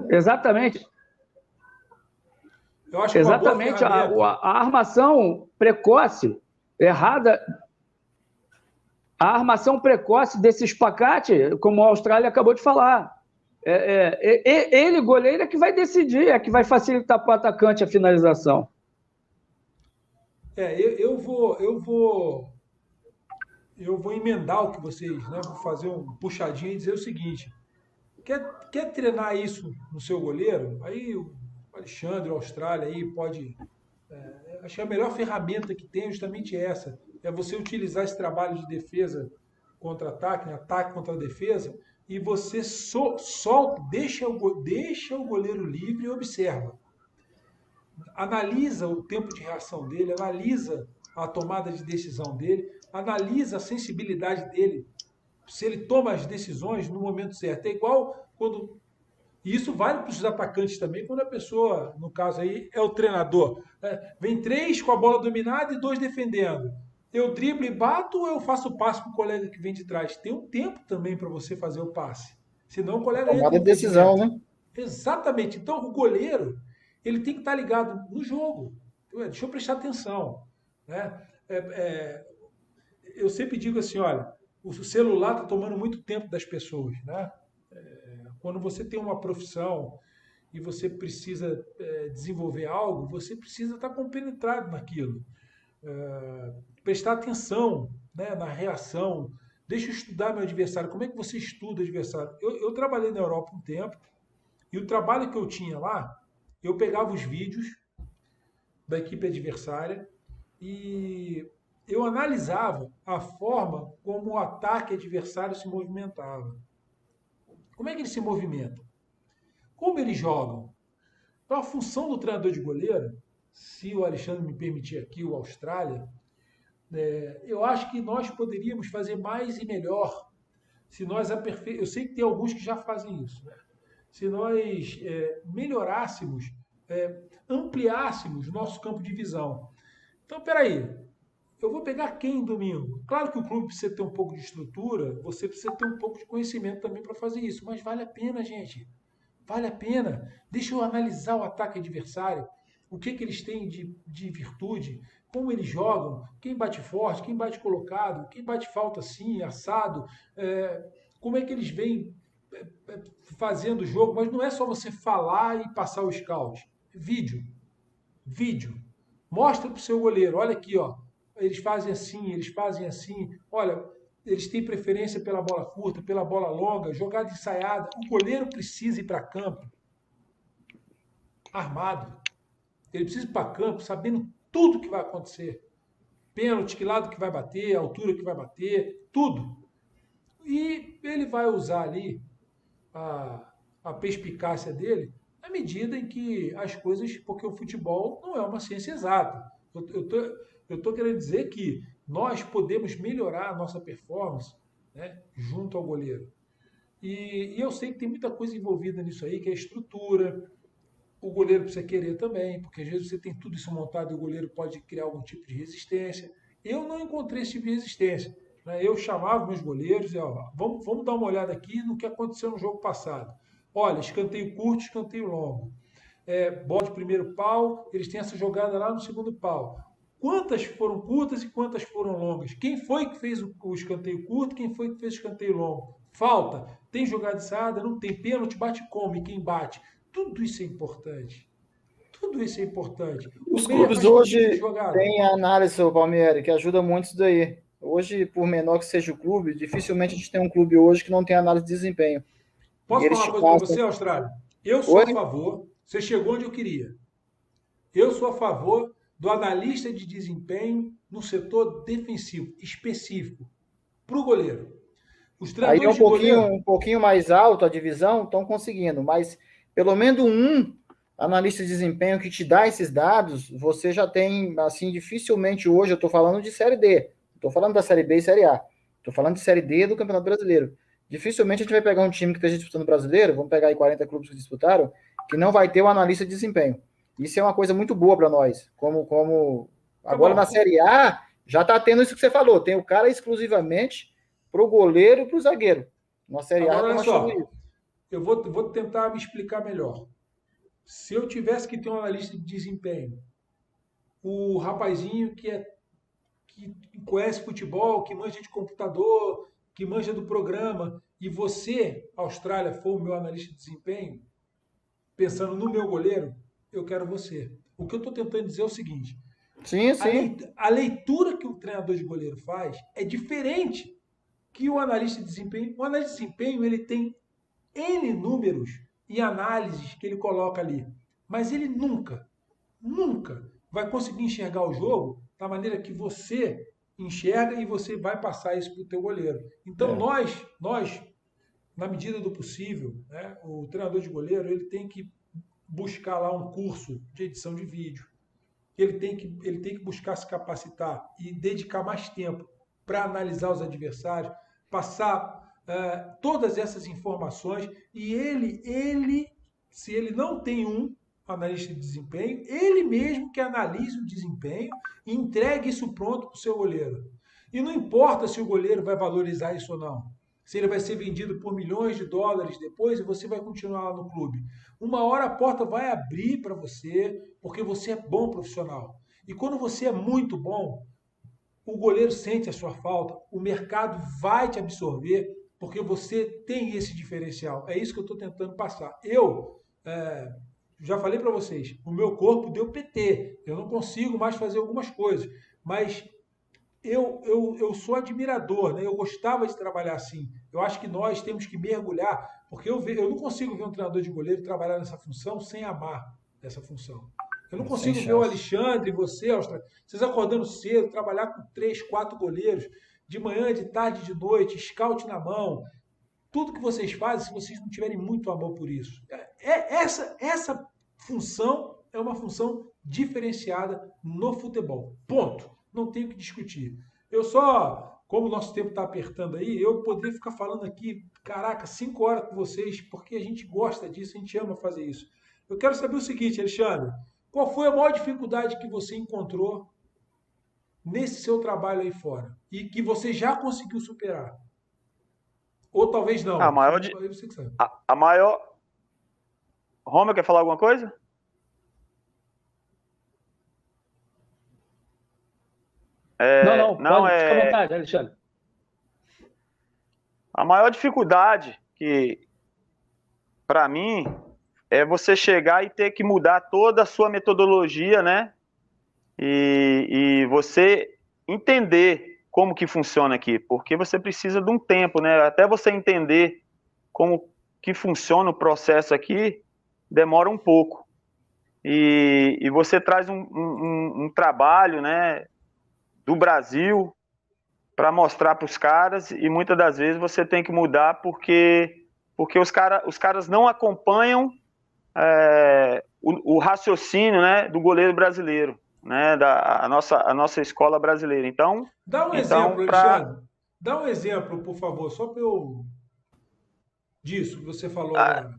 [SPEAKER 5] Exatamente.
[SPEAKER 1] Eu acho que
[SPEAKER 5] exatamente. A armação precoce, errada. A armação precoce desse espacate, como a Austrália acabou de falar. Ele, goleiro, é que vai decidir, é que vai facilitar para o atacante a finalização.
[SPEAKER 1] Eu vou emendar o que vocês, né? Vou fazer um puxadinho e dizer o seguinte: quer treinar isso no seu goleiro? Aí o Alexandre, a Austrália, aí pode. Acho que a melhor ferramenta que tem é justamente essa: é você utilizar esse trabalho de defesa contra ataque, né? Ataque contra defesa, e você solta, deixa o goleiro livre e observa. Analisa o tempo de reação dele, analisa a tomada de decisão dele, analisa a sensibilidade dele, se ele toma as decisões no momento certo. É igual quando... E isso vale para os atacantes também, quando a pessoa, no caso aí, é o treinador. Vem 3 com a bola dominada e 2 defendendo. Eu driblo e bato ou eu faço o passe para o colega que vem de trás? Tem um tempo também para você fazer o passe. Senão o colega...
[SPEAKER 3] Tomada de decisão, né?
[SPEAKER 1] Exatamente. Então, o goleiro, ele tem que estar ligado no jogo. Deixa eu prestar atenção, né? Eu sempre digo assim, olha, o celular está tomando muito tempo das pessoas, né? Quando você tem uma profissão e você precisa desenvolver algo, você precisa estar compenetrado naquilo. Prestar atenção, né, na reação. Deixa eu estudar meu adversário. Como é que você estuda o adversário? Eu trabalhei na Europa um tempo e o trabalho que eu tinha lá, eu pegava os vídeos da equipe adversária e eu analisava a forma como o ataque adversário se movimentava. Como é que ele se movimenta? Como eles jogam? Então, a função do treinador de goleiro, se o Alexandre me permitir aqui, o Austrália, eu acho que nós poderíamos fazer mais e melhor se nós Eu sei que tem alguns que já fazem isso, né? Se nós melhorássemos, ampliássemos nosso campo de visão. Então, peraí, eu vou pegar quem domingo? Claro que o clube precisa ter um pouco de estrutura, você precisa ter um pouco de conhecimento também para fazer isso, mas vale a pena, gente. Vale a pena. Deixa eu analisar o ataque adversário, o que eles têm de virtude, como eles jogam, quem bate forte, quem bate colocado, quem bate falta assim, assado, como é que eles vêm fazendo o jogo, mas não é só você falar e passar o scout. Vídeo. Mostra para o seu goleiro, olha aqui, ó, eles fazem assim, olha, eles têm preferência pela bola curta, pela bola longa, jogada ensaiada. O goleiro precisa ir para campo armado. Ele precisa ir para campo sabendo tudo que vai acontecer. Pênalti, que lado que vai bater, a altura que vai bater, tudo. E ele vai usar ali a perspicácia dele na medida em que as coisas... Porque o futebol não é uma ciência exata. Eu estou querendo dizer que nós podemos melhorar a nossa performance, né, junto ao goleiro. E eu sei que tem muita coisa envolvida nisso aí, que é a estrutura. O goleiro precisa querer também, porque às vezes você tem tudo isso montado e o goleiro pode criar algum tipo de resistência. Eu não encontrei esse tipo de resistência, né? Eu chamava meus goleiros e, ó, vamos dar uma olhada aqui no que aconteceu no jogo passado. Olha, escanteio curto, escanteio longo. Bola de primeiro pau, eles têm essa jogada lá no segundo pau. Quantas foram curtas e quantas foram longas? Quem foi que fez o escanteio curto? Quem foi que fez o escanteio longo? Falta? Tem jogada ensaiada? Não tem? Pênalti? Bate como? E quem bate? Tudo isso é importante. Tudo isso é importante.
[SPEAKER 3] Os clubes hoje têm a análise, Palmieri, que ajuda muito isso daí. Hoje, por menor que seja o clube, dificilmente a gente tem um clube hoje que não tem análise de desempenho.
[SPEAKER 1] Posso falar uma coisa para você, Austrália? Eu sou a favor, você chegou onde eu queria. Eu sou a favor do analista de desempenho no setor defensivo, específico, para o goleiro. Os
[SPEAKER 3] Aí é
[SPEAKER 1] treinadores de goleiro.
[SPEAKER 3] um pouquinho mais alto a divisão, estão conseguindo, mas pelo menos um analista de desempenho que te dá esses dados, você já tem, assim, dificilmente hoje, eu estou falando de Série D, estou falando da Série B e Série A, estou falando de Série D do Campeonato Brasileiro. Dificilmente a gente vai pegar um time que esteja disputando o Brasileiro, vamos pegar aí 40 clubes que disputaram, que não vai ter um analista de desempenho. Isso é uma coisa muito boa para nós, agora na Série A, já está tendo isso que você falou, tem o cara exclusivamente para o goleiro e para o zagueiro. Na Série A,
[SPEAKER 1] Agora, olha só, eu vou tentar me explicar melhor. Se eu tivesse que ter um analista de desempenho, o rapazinho que conhece futebol, que manja de computador, que manja do programa, e você, Austrália, for o meu analista de desempenho, pensando no meu goleiro, eu quero você. O que eu estou tentando dizer é o seguinte:
[SPEAKER 3] sim, sim.
[SPEAKER 1] a leitura que o treinador de goleiro faz é diferente que o analista de desempenho. O analista de desempenho ele tem N números e análises que ele coloca ali, mas ele nunca vai conseguir enxergar o jogo da maneira que você enxerga e você vai passar isso para o teu goleiro. Então nós, na medida do possível, né, o treinador de goleiro ele tem que buscar lá um curso de edição de vídeo. Ele tem que buscar se capacitar e dedicar mais tempo para analisar os adversários, passar todas essas informações, e se ele não tem um analista de desempenho, ele mesmo que analise o desempenho e entregue isso pronto para o seu goleiro. E não importa se o goleiro vai valorizar isso ou não, se ele vai ser vendido por milhões de dólares depois e você vai continuar lá no clube. Uma hora a porta vai abrir para você, porque você é bom profissional. E quando você é muito bom, o goleiro sente a sua falta, o mercado vai te absorver, porque você tem esse diferencial. É isso que eu estou tentando passar. Eu já falei para vocês, o meu corpo deu PT, eu não consigo mais fazer algumas coisas, mas eu sou admirador, né? Eu gostava de trabalhar assim. Eu acho que nós temos que mergulhar, porque eu não consigo ver um treinador de goleiro trabalhar nessa função sem amar essa função. Eu não consigo ver o Alexandre, você, vocês acordando cedo, trabalhar com 3, 4 goleiros, de manhã, de tarde, de noite, scout na mão. Tudo que vocês fazem, se vocês não tiverem muito amor por isso. Essa função é uma função diferenciada no futebol. Ponto. Não tenho que discutir. Como o nosso tempo está apertando aí, eu poderia ficar falando aqui, 5 horas com vocês, porque a gente gosta disso, a gente ama fazer isso. Eu quero saber o seguinte, Alexandre, qual foi a maior dificuldade que você encontrou nesse seu trabalho aí fora e que você já conseguiu superar? Ou talvez não.
[SPEAKER 2] A maior...
[SPEAKER 1] Você que sabe.
[SPEAKER 2] A maior... Roma, quer falar alguma coisa?
[SPEAKER 5] Não, fica à vontade, Alexandre.
[SPEAKER 2] A maior dificuldade que, para mim, é você chegar e ter que mudar toda a sua metodologia, né? E você entender como que funciona aqui, porque você precisa de um tempo, né? Até você entender como que funciona o processo aqui, demora um pouco. E você traz um trabalho, né, do Brasil para mostrar para os caras, e muitas das vezes você tem que mudar porque os caras não acompanham o raciocínio, né, do goleiro brasileiro, né, a nossa escola brasileira. Então,
[SPEAKER 1] dá um exemplo, Alexandre. Dá um exemplo, por favor, só para eu disso que você falou agora.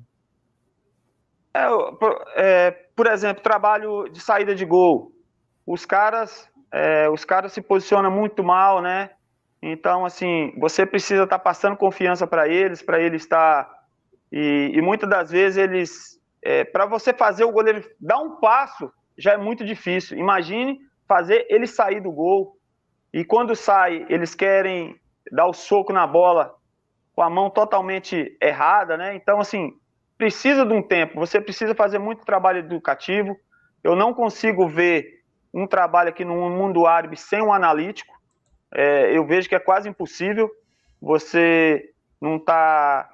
[SPEAKER 2] Por exemplo, trabalho de saída de gol. Os caras se posicionam muito mal, né? Então, assim, você precisa estar passando confiança para eles estar... E muitas das vezes, para você fazer o goleiro dar um passo, já é muito difícil. Imagine fazer ele sair do gol. E quando sai, eles querem dar o soco na bola com a mão totalmente errada, né? Então, assim, precisa de um tempo. Você precisa fazer muito trabalho educativo. Eu não consigo ver um trabalho aqui no mundo árabe sem um analítico. Eu vejo que é quase impossível. Você não está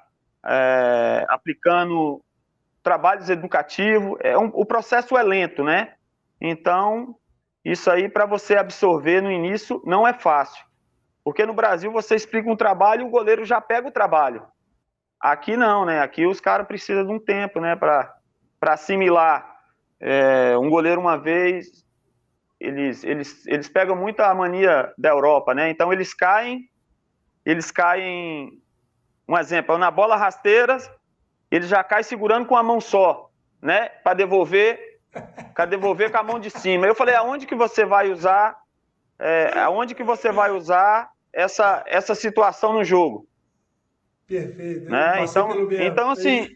[SPEAKER 2] aplicando trabalhos educativos. O processo é lento, né? Então, isso aí, para você absorver no início, não é fácil. Porque no Brasil você explica um trabalho e o goleiro já pega o trabalho. Aqui não, né? Aqui os caras precisam de um tempo, né? Para assimilar. Um goleiro uma vez, eles pegam muito a mania da Europa, né? Então eles caem, um exemplo, na bola rasteira, ele já cai segurando com a mão só, né? Para devolver com a mão de cima. Eu falei, aonde que você vai usar essa situação no jogo?
[SPEAKER 1] Perfeito.
[SPEAKER 2] Né? Então assim,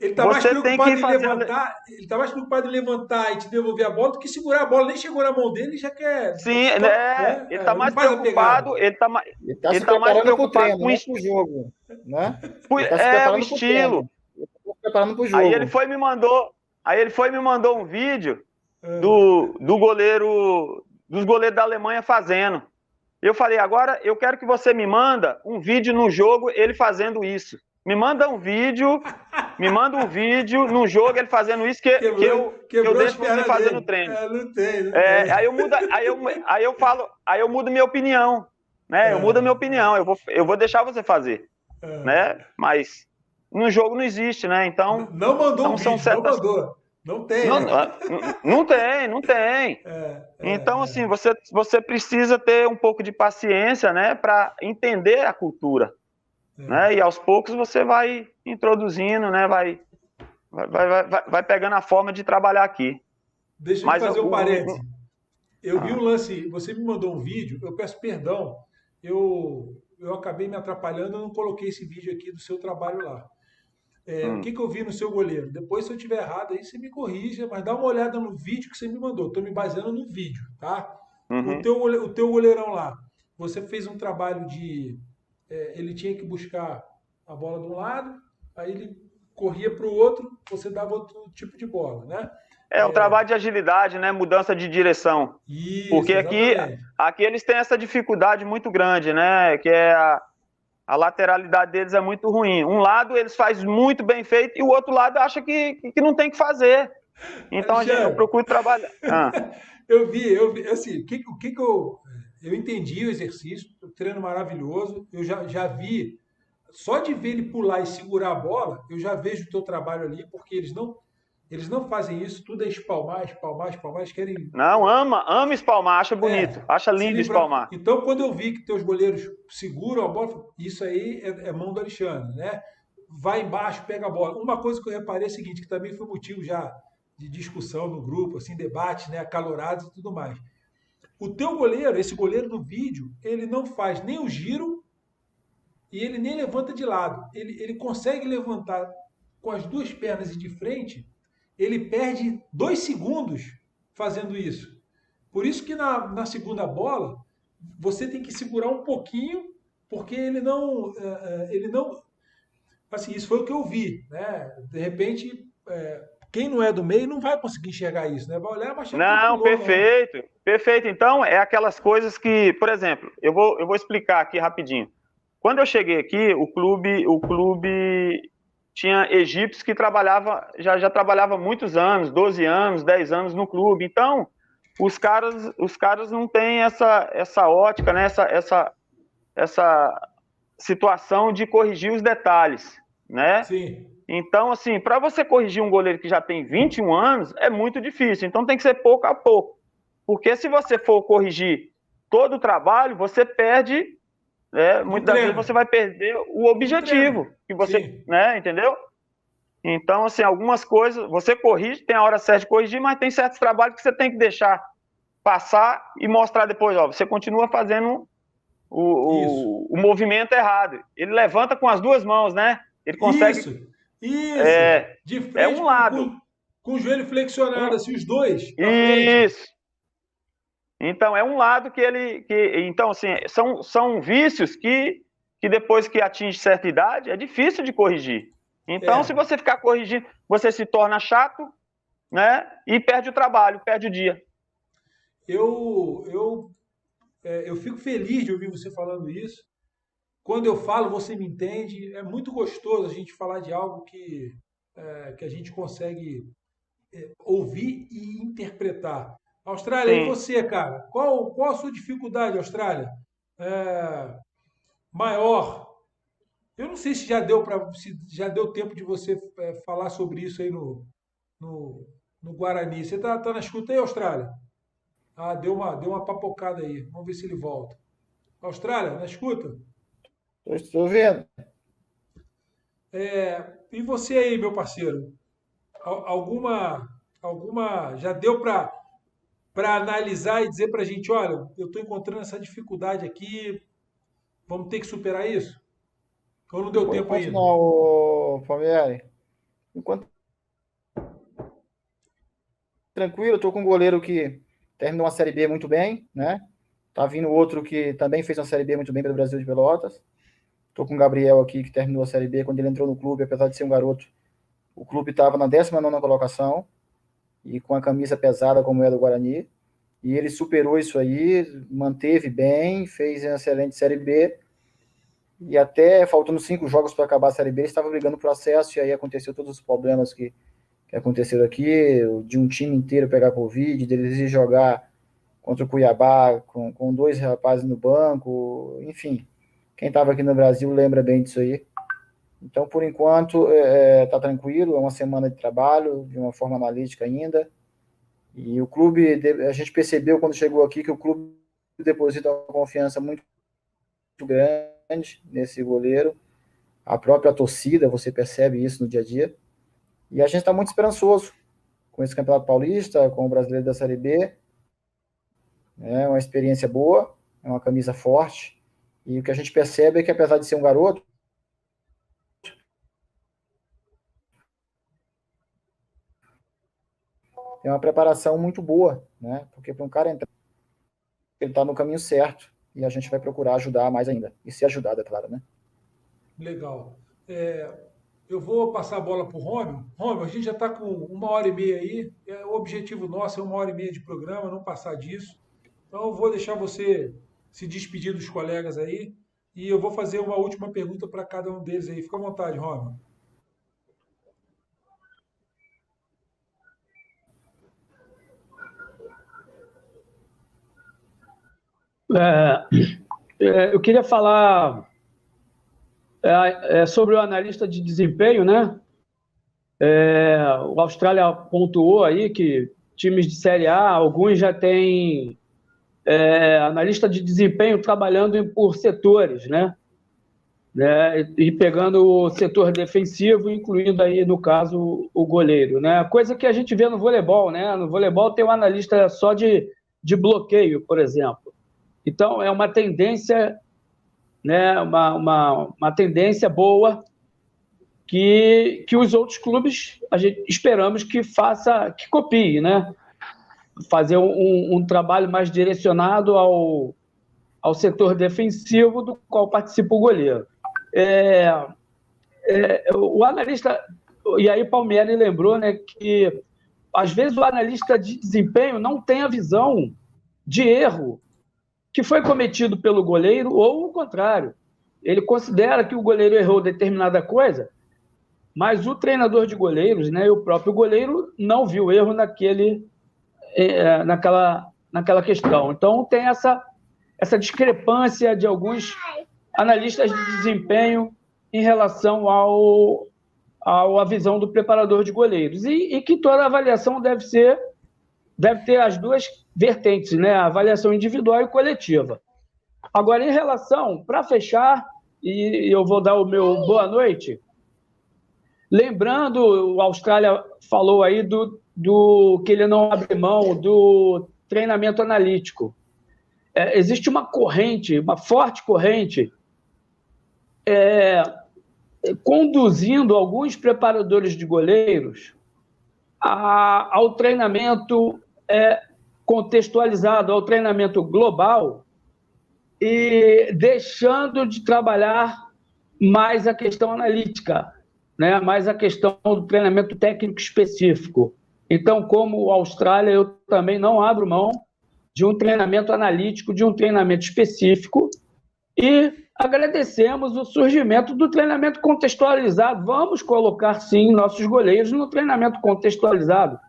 [SPEAKER 1] ele tá mais
[SPEAKER 2] você
[SPEAKER 1] preocupado
[SPEAKER 2] tem que
[SPEAKER 1] em
[SPEAKER 2] fazer...
[SPEAKER 1] levantar, ele tá mais preocupado em levantar e te devolver a bola do que segurar a bola. Nem chegou na mão dele e já quer.
[SPEAKER 2] Sim, né? Ele tá mais preocupado, ele tá mais
[SPEAKER 3] preocupado
[SPEAKER 2] preocupado
[SPEAKER 3] com o jogo, né?
[SPEAKER 2] O estilo.
[SPEAKER 3] Ele tá se preparando pro jogo.
[SPEAKER 2] Aí ele foi e me mandou um vídeo dos goleiros da Alemanha fazendo. Eu falei, agora eu quero que você me manda um vídeo no jogo ele fazendo isso. Me manda um vídeo no jogo ele fazendo isso que eu deixo você fazer no treino.
[SPEAKER 1] Não tem.
[SPEAKER 2] Aí eu mudo minha opinião, né? Eu mudo a minha opinião, eu vou deixar você fazer, né? Mas no jogo não existe, né? Então
[SPEAKER 1] não mandou um vídeo,
[SPEAKER 2] certas...
[SPEAKER 1] não mandou. Não tem.
[SPEAKER 2] Não tem. Então, assim, você precisa ter um pouco de paciência, né, para entender a cultura, né? E aos poucos você vai introduzindo, né? Vai pegando a forma de trabalhar aqui.
[SPEAKER 1] Deixa eu fazer um parênteses. Eu vi um lance, você me mandou um vídeo, eu peço perdão, eu acabei me atrapalhando, eu não coloquei esse vídeo aqui do seu trabalho lá. O que eu vi no seu goleiro? Depois, se eu estiver errado, aí você me corrija, mas dá uma olhada no vídeo que você me mandou. Estou me baseando no vídeo, tá? O teu goleirão lá, você fez um trabalho de... ele tinha que buscar a bola de um lado, aí ele corria para o outro, você dava outro tipo de bola, né?
[SPEAKER 2] Um trabalho de agilidade, né? Mudança de direção.
[SPEAKER 1] Isso,
[SPEAKER 2] porque aqui eles têm essa dificuldade muito grande, né? Que é a lateralidade deles é muito ruim. Um lado eles fazem muito bem feito e o outro lado acha que não tem que fazer. Então eu procuro trabalhar.
[SPEAKER 1] Eu vi, assim, eu entendi o exercício, o treino maravilhoso, eu já vi, só de ver ele pular e segurar a bola, eu já vejo o teu trabalho ali, porque eles não fazem isso, tudo é espalmar, eles querem...
[SPEAKER 2] Não, ama espalmar, acha bonito, acha lindo espalmar.
[SPEAKER 1] Então, quando eu vi que teus goleiros seguram a bola, isso aí é mão do Alexandre, né? Vai embaixo, pega a bola. Uma coisa que eu reparei é o seguinte, que também foi motivo já de discussão no grupo, assim, debate, né, acalorados e tudo mais. O teu goleiro, esse goleiro do vídeo, ele não faz nem o giro e ele nem levanta de lado. Ele consegue levantar com as duas pernas e de frente, ele perde 2 segundos fazendo isso. Por isso que na segunda bola, você tem que segurar um pouquinho, porque ele não... Assim, isso foi o que eu vi, né? De repente, quem não é do meio não vai conseguir enxergar isso, né? Vai olhar, mas...
[SPEAKER 2] Não, perfeito. Perfeito. Então, é aquelas coisas que, por exemplo, eu vou explicar aqui rapidinho. Quando eu cheguei aqui, o clube tinha egípcios que já trabalhava muitos anos, 12 anos, 10 anos no clube. Então, os caras não têm essa ótica, né? essa situação de corrigir os detalhes, né?
[SPEAKER 1] Sim.
[SPEAKER 2] Então, assim, para você corrigir um goleiro que já tem 21 anos, é muito difícil. Então, tem que ser pouco a pouco. Porque se você for corrigir todo o trabalho, você perde... muitas das vezes você vai perder o objetivo que você, né, entendeu? Então, assim, algumas coisas você corrige, tem a hora certa de corrigir, mas tem certos trabalhos que você tem que deixar passar e mostrar depois, ó, você continua fazendo o movimento errado. Ele levanta com as duas mãos, né? Ele consegue...
[SPEAKER 1] Isso.
[SPEAKER 2] De frente, um lado.
[SPEAKER 1] Com o joelho flexionado, assim, os dois.
[SPEAKER 2] Isso. Então, é um lado então, assim, são vícios que depois que atinge certa idade, é difícil de corrigir. Então, se você ficar corrigindo, você se torna chato, né? E perde o trabalho, perde o dia.
[SPEAKER 1] Eu fico feliz de ouvir você falando isso. Quando eu falo, você me entende. É muito gostoso a gente falar de algo que a gente consegue ouvir e interpretar. Austrália,
[SPEAKER 2] Sim.
[SPEAKER 1] e você, cara? Qual a sua dificuldade, Austrália? Maior? Eu não sei se já deu tempo de você falar sobre isso aí no Guarani. Você tá na escuta aí, Austrália? Ah, deu uma papocada aí. Vamos ver se ele volta. Austrália, na escuta?
[SPEAKER 3] Estou vendo.
[SPEAKER 1] E você aí, meu parceiro? Alguma já deu para analisar e dizer para a gente, olha, eu estou encontrando essa dificuldade aqui, vamos ter que superar isso? Ou não deu
[SPEAKER 3] Por
[SPEAKER 1] tempo
[SPEAKER 3] enquanto
[SPEAKER 1] ainda?
[SPEAKER 3] não, Palmieri. Enquanto tranquilo, estou com um goleiro que terminou uma Série B muito bem, né? Tá vindo outro que também fez uma Série B muito bem pelo Brasil de Pelotas. Estou com o Gabriel aqui, que terminou a Série B. Quando ele entrou no clube, apesar de ser um garoto, o clube estava na 19ª colocação e com a camisa pesada como é do Guarani. E ele superou isso aí, manteve bem, fez uma excelente Série B. E até faltando 5 jogos para acabar a Série B, ele estava brigando por acesso. E aí aconteceu todos os problemas que aconteceram aqui, de um time inteiro pegar Covid, deles ir jogar contra o Cuiabá com 2 rapazes no banco, enfim. Quem estava aqui no Brasil lembra bem disso aí. Então, por enquanto, está tranquilo, é uma semana de trabalho, de uma forma analítica ainda. E o clube, a gente percebeu quando chegou aqui que o clube deposita uma confiança muito grande nesse goleiro. A própria torcida, você percebe isso no dia a dia. E a gente está muito esperançoso com esse Campeonato Paulista, com o Brasileiro da Série B. É uma experiência boa, é uma camisa forte. E o que a gente percebe é que, apesar de ser um garoto, tem uma preparação muito boa, né? Porque para um cara entrar, ele está no caminho certo e a gente vai procurar ajudar mais ainda. E ser ajudado, é claro, né?
[SPEAKER 1] Legal. Eu vou passar a bola para o Rômio. Rômio, a gente já está com 1h30 aí. O objetivo nosso é 1h30 de programa, não passar disso. Então, eu vou deixar você se despedir dos colegas aí e eu vou fazer uma última pergunta para cada um deles aí. Fica à vontade, Rômio.
[SPEAKER 5] Eu queria falar sobre o analista de desempenho, né? O Austrália pontuou aí que times de Série A, alguns já têm analista de desempenho trabalhando por setores, né? E pegando o setor defensivo, incluindo aí, no caso, o goleiro, né? Coisa que a gente vê no voleibol, né? No voleibol tem um analista só de bloqueio, por exemplo. Então, é uma tendência, né? Uma tendência boa que os outros clubes, esperamos que copie, né? Fazer um trabalho mais direcionado ao setor defensivo do qual participa o goleiro. O analista, e aí o Palmieri lembrou, né, que às vezes o analista de desempenho não tem a visão de erro que foi cometido pelo goleiro ou o contrário. Ele considera que o goleiro errou determinada coisa, mas o treinador de goleiros, né, e o próprio goleiro não viu erro naquela questão. Então, tem essa discrepância de alguns analistas de desempenho em relação à visão do preparador de goleiros. E que toda avaliação deve ter as duas vertentes, né? A avaliação individual e coletiva. Agora, em relação, para fechar, e eu vou dar o meu boa noite, lembrando, o Austrália falou aí do que ele não abre mão do treinamento analítico. Existe uma corrente, uma forte corrente, conduzindo alguns preparadores de goleiros ao treinamento contextualizado, ao treinamento global, e deixando de trabalhar mais a questão analítica, né? Mais a questão do treinamento técnico específico. Então, como a Austrália, eu também não abro mão de um treinamento analítico, de um treinamento específico, e agradecemos o surgimento do treinamento contextualizado. Vamos colocar, sim, nossos goleiros no treinamento contextualizado,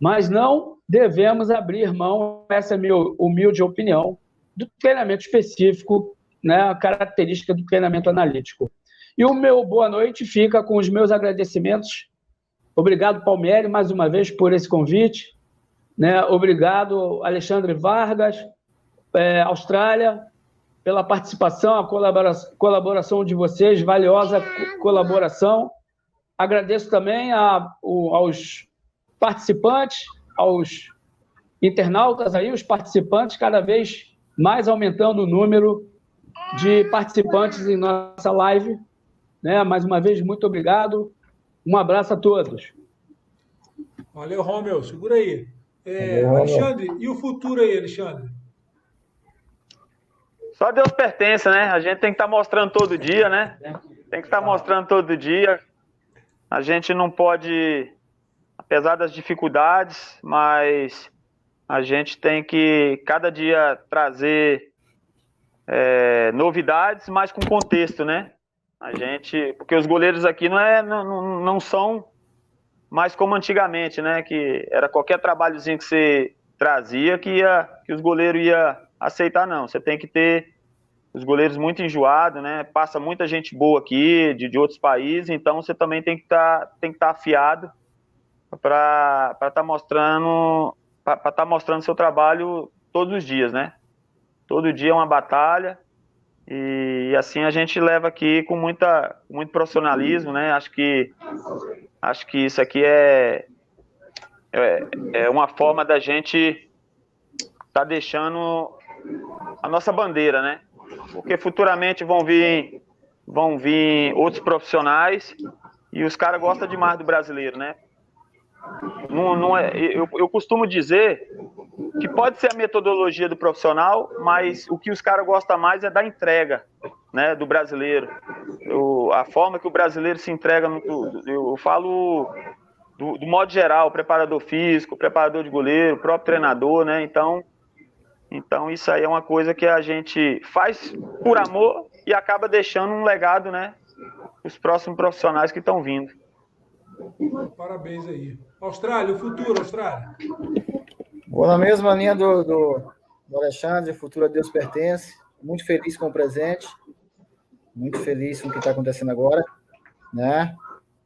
[SPEAKER 5] mas não devemos abrir mão, essa é a minha humilde opinião, do treinamento específico, né, a característica do treinamento analítico. E o meu boa noite fica com os meus agradecimentos. Obrigado, Palmieri, mais uma vez por esse convite. Né? Obrigado, Alexandre Vargas, Austrália, pela participação, a colaboração de vocês, valiosa colaboração. Agradeço também aos participantes, aos internautas aí, os participantes, cada vez mais aumentando o número de participantes em nossa live. Né? Mais uma vez, muito obrigado. Um abraço a todos.
[SPEAKER 1] Valeu, Romeu. Segura aí.
[SPEAKER 3] Valeu,
[SPEAKER 1] Alexandre, e o futuro aí, Alexandre?
[SPEAKER 2] Só Deus pertence, né? A gente tem que estar mostrando todo dia, né? Tem que estar mostrando todo dia. A gente não pode, apesar das dificuldades, mas a gente tem que cada dia trazer novidades, mas com contexto, né? Porque os goleiros aqui não são mais como antigamente, né? Que era qualquer trabalhozinho que você trazia que os goleiros iam aceitar, não. Você tem que ter os goleiros muito enjoados, né? Passa muita gente boa aqui, de outros países, então você também tem que estar afiado para estar mostrando seu trabalho todos os dias, né? Todo dia é uma batalha, e assim a gente leva aqui com muito profissionalismo, né? Acho que isso aqui é uma forma da gente estar deixando a nossa bandeira, né? Porque futuramente vão vir outros profissionais e os caras gostam demais do brasileiro, né? Eu costumo dizer que pode ser a metodologia do profissional, mas o que os caras gostam mais é da entrega, né, do brasileiro. A forma que o brasileiro se entrega no tudo. Eu falo do modo geral, preparador físico, preparador de goleiro, próprio treinador, né? Então isso aí é uma coisa que a gente faz por amor e acaba deixando um legado, né, os próximos profissionais que estão vindo.
[SPEAKER 1] Parabéns aí. Austrália, o futuro, Austrália.
[SPEAKER 3] Vou na mesma linha do Alexandre, o futuro a Deus pertence. Muito feliz com o presente, muito feliz com o que está acontecendo agora, né?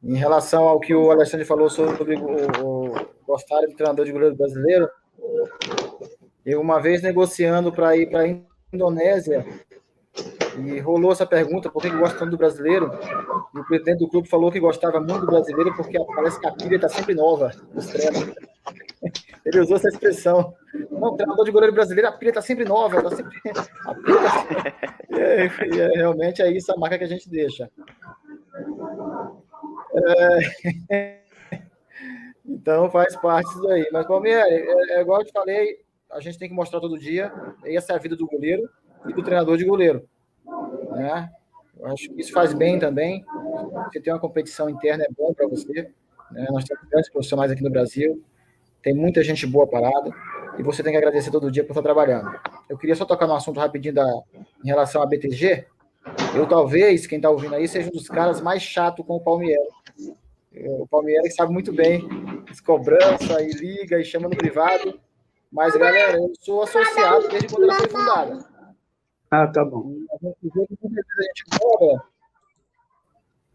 [SPEAKER 3] Em relação ao que o Alexandre falou sobre o gostar do treinador de goleiro brasileiro, eu uma vez negociando para ir para a Indonésia, e rolou essa pergunta, por que gosta tanto do brasileiro? E o presidente do clube falou que gostava muito do brasileiro porque parece que a pilha está sempre nova nos treinos. Ele usou essa expressão. Não, o treinador de goleiro brasileiro, a pilha está sempre nova. Tá sempre... realmente é isso a marca que a gente deixa. Então faz parte disso aí. Mas, Palmeiras, igual eu te falei, a gente tem que mostrar todo dia. Essa é a vida do goleiro e do treinador de goleiro. Né? Eu acho que isso faz bem também. Você ter uma competição interna é bom para você. Né? Nós temos grandes profissionais aqui no Brasil. Tem muita gente boa parada. E você tem que agradecer todo dia por estar trabalhando. Eu queria só tocar no assunto rapidinho em relação à BTG. Eu talvez, quem está ouvindo aí, seja um dos caras mais chato com o Palmieri. O Palmieri sabe muito bem as cobranças, e liga, e chama no privado. Mas, galera, eu sou associado desde quando ela foi fundada.
[SPEAKER 5] Ah, tá bom.
[SPEAKER 3] A gente cobra,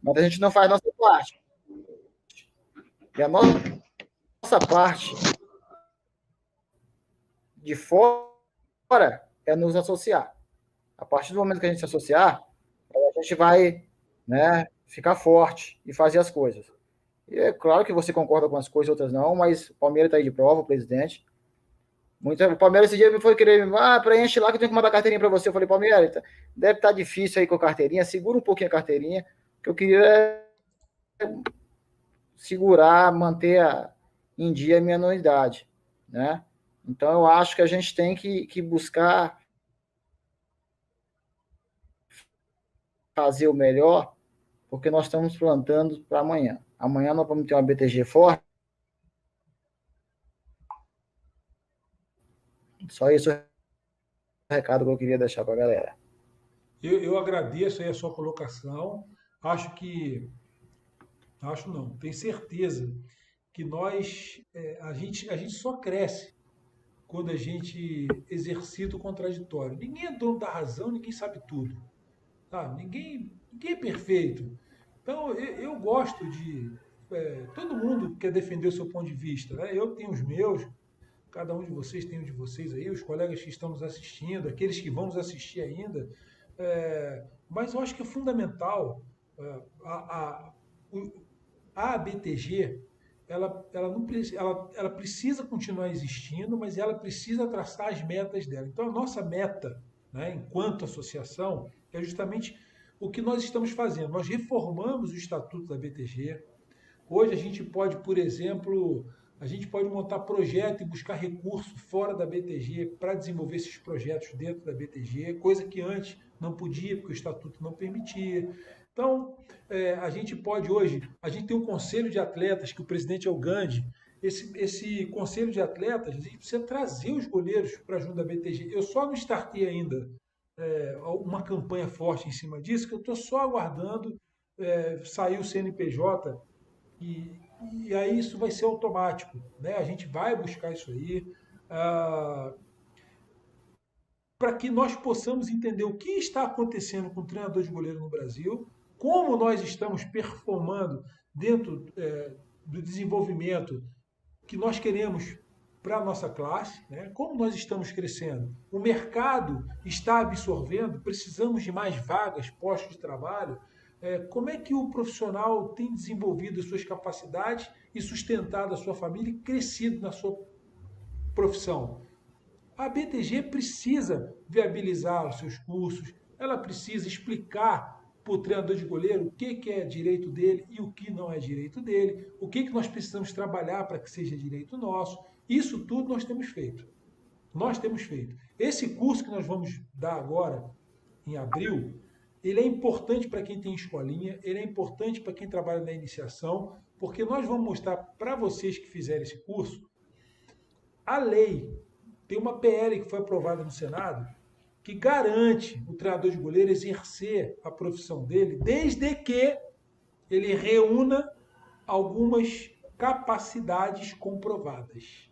[SPEAKER 3] mas a gente não faz a nossa parte. E a nossa parte de fora é nos associar. A partir do momento que a gente se associar, a gente vai, né, ficar forte e fazer as coisas. E é claro que você concorda com as coisas, outras não, mas o Palmeiras está aí de prova, o presidente. O Palmeiras esse dia me foi querer, preenche lá que eu tenho que mandar carteirinha para você. Eu falei, Palmeiras, deve estar difícil aí com a carteirinha, segura um pouquinho a carteirinha, que eu queria segurar, manter em dia a minha anuidade, né? Então eu acho que a gente tem que buscar fazer o melhor, porque nós estamos plantando para amanhã. Amanhã nós vamos ter uma BTG forte. Só isso é o recado que eu queria deixar para a galera.
[SPEAKER 1] Eu agradeço aí a sua colocação. Acho não, tenho certeza que a gente só cresce quando a gente exercita o contraditório. Ninguém é dono da razão, ninguém sabe tudo. Tá? Ninguém é perfeito. Então, eu gosto de. Todo mundo quer defender o seu ponto de vista. Né? Eu tenho os meus, cada um de vocês tem um de vocês aí, os colegas que estão nos assistindo, aqueles que vão nos assistir ainda. Mas eu acho que é fundamental a ABTG, ela precisa continuar existindo, mas ela precisa traçar as metas dela. Então, a nossa meta, né, enquanto associação, é justamente o que nós estamos fazendo. Nós reformamos o estatuto da ABTG. Hoje a gente pode, por exemplo, montar projeto e buscar recurso fora da BTG para desenvolver esses projetos dentro da BTG, coisa que antes não podia, porque o estatuto não permitia. Então, a gente pode hoje, a gente tem um conselho de atletas, que o presidente é o Gandhi. Esse conselho de atletas, a gente precisa trazer os goleiros para junto da BTG. Eu só não startei ainda uma campanha forte em cima disso, que eu estou só aguardando sair o CNPJ, e aí isso vai ser automático, né? A gente vai buscar isso aí, para que nós possamos entender o que está acontecendo com o treinador de goleiro no Brasil, como nós estamos performando dentro do desenvolvimento que nós queremos para a nossa classe, né? Como nós estamos crescendo. O mercado está absorvendo, precisamos de mais vagas, postos de trabalho. Como é que o profissional tem desenvolvido as suas capacidades e sustentado a sua família e crescido na sua profissão? A BTG precisa viabilizar os seus cursos, ela precisa explicar para o treinador de goleiro o que é direito dele e o que não é direito dele, o que nós precisamos trabalhar para que seja direito nosso. Isso tudo nós temos feito. Nós temos feito. Esse curso que nós vamos dar agora, em abril, ele é importante para quem tem escolinha, ele é importante para quem trabalha na iniciação, porque nós vamos mostrar para vocês que fizerem esse curso a lei. Tem uma PL que foi aprovada no Senado que garante o treinador de goleiro exercer a profissão dele desde que ele reúna algumas capacidades comprovadas.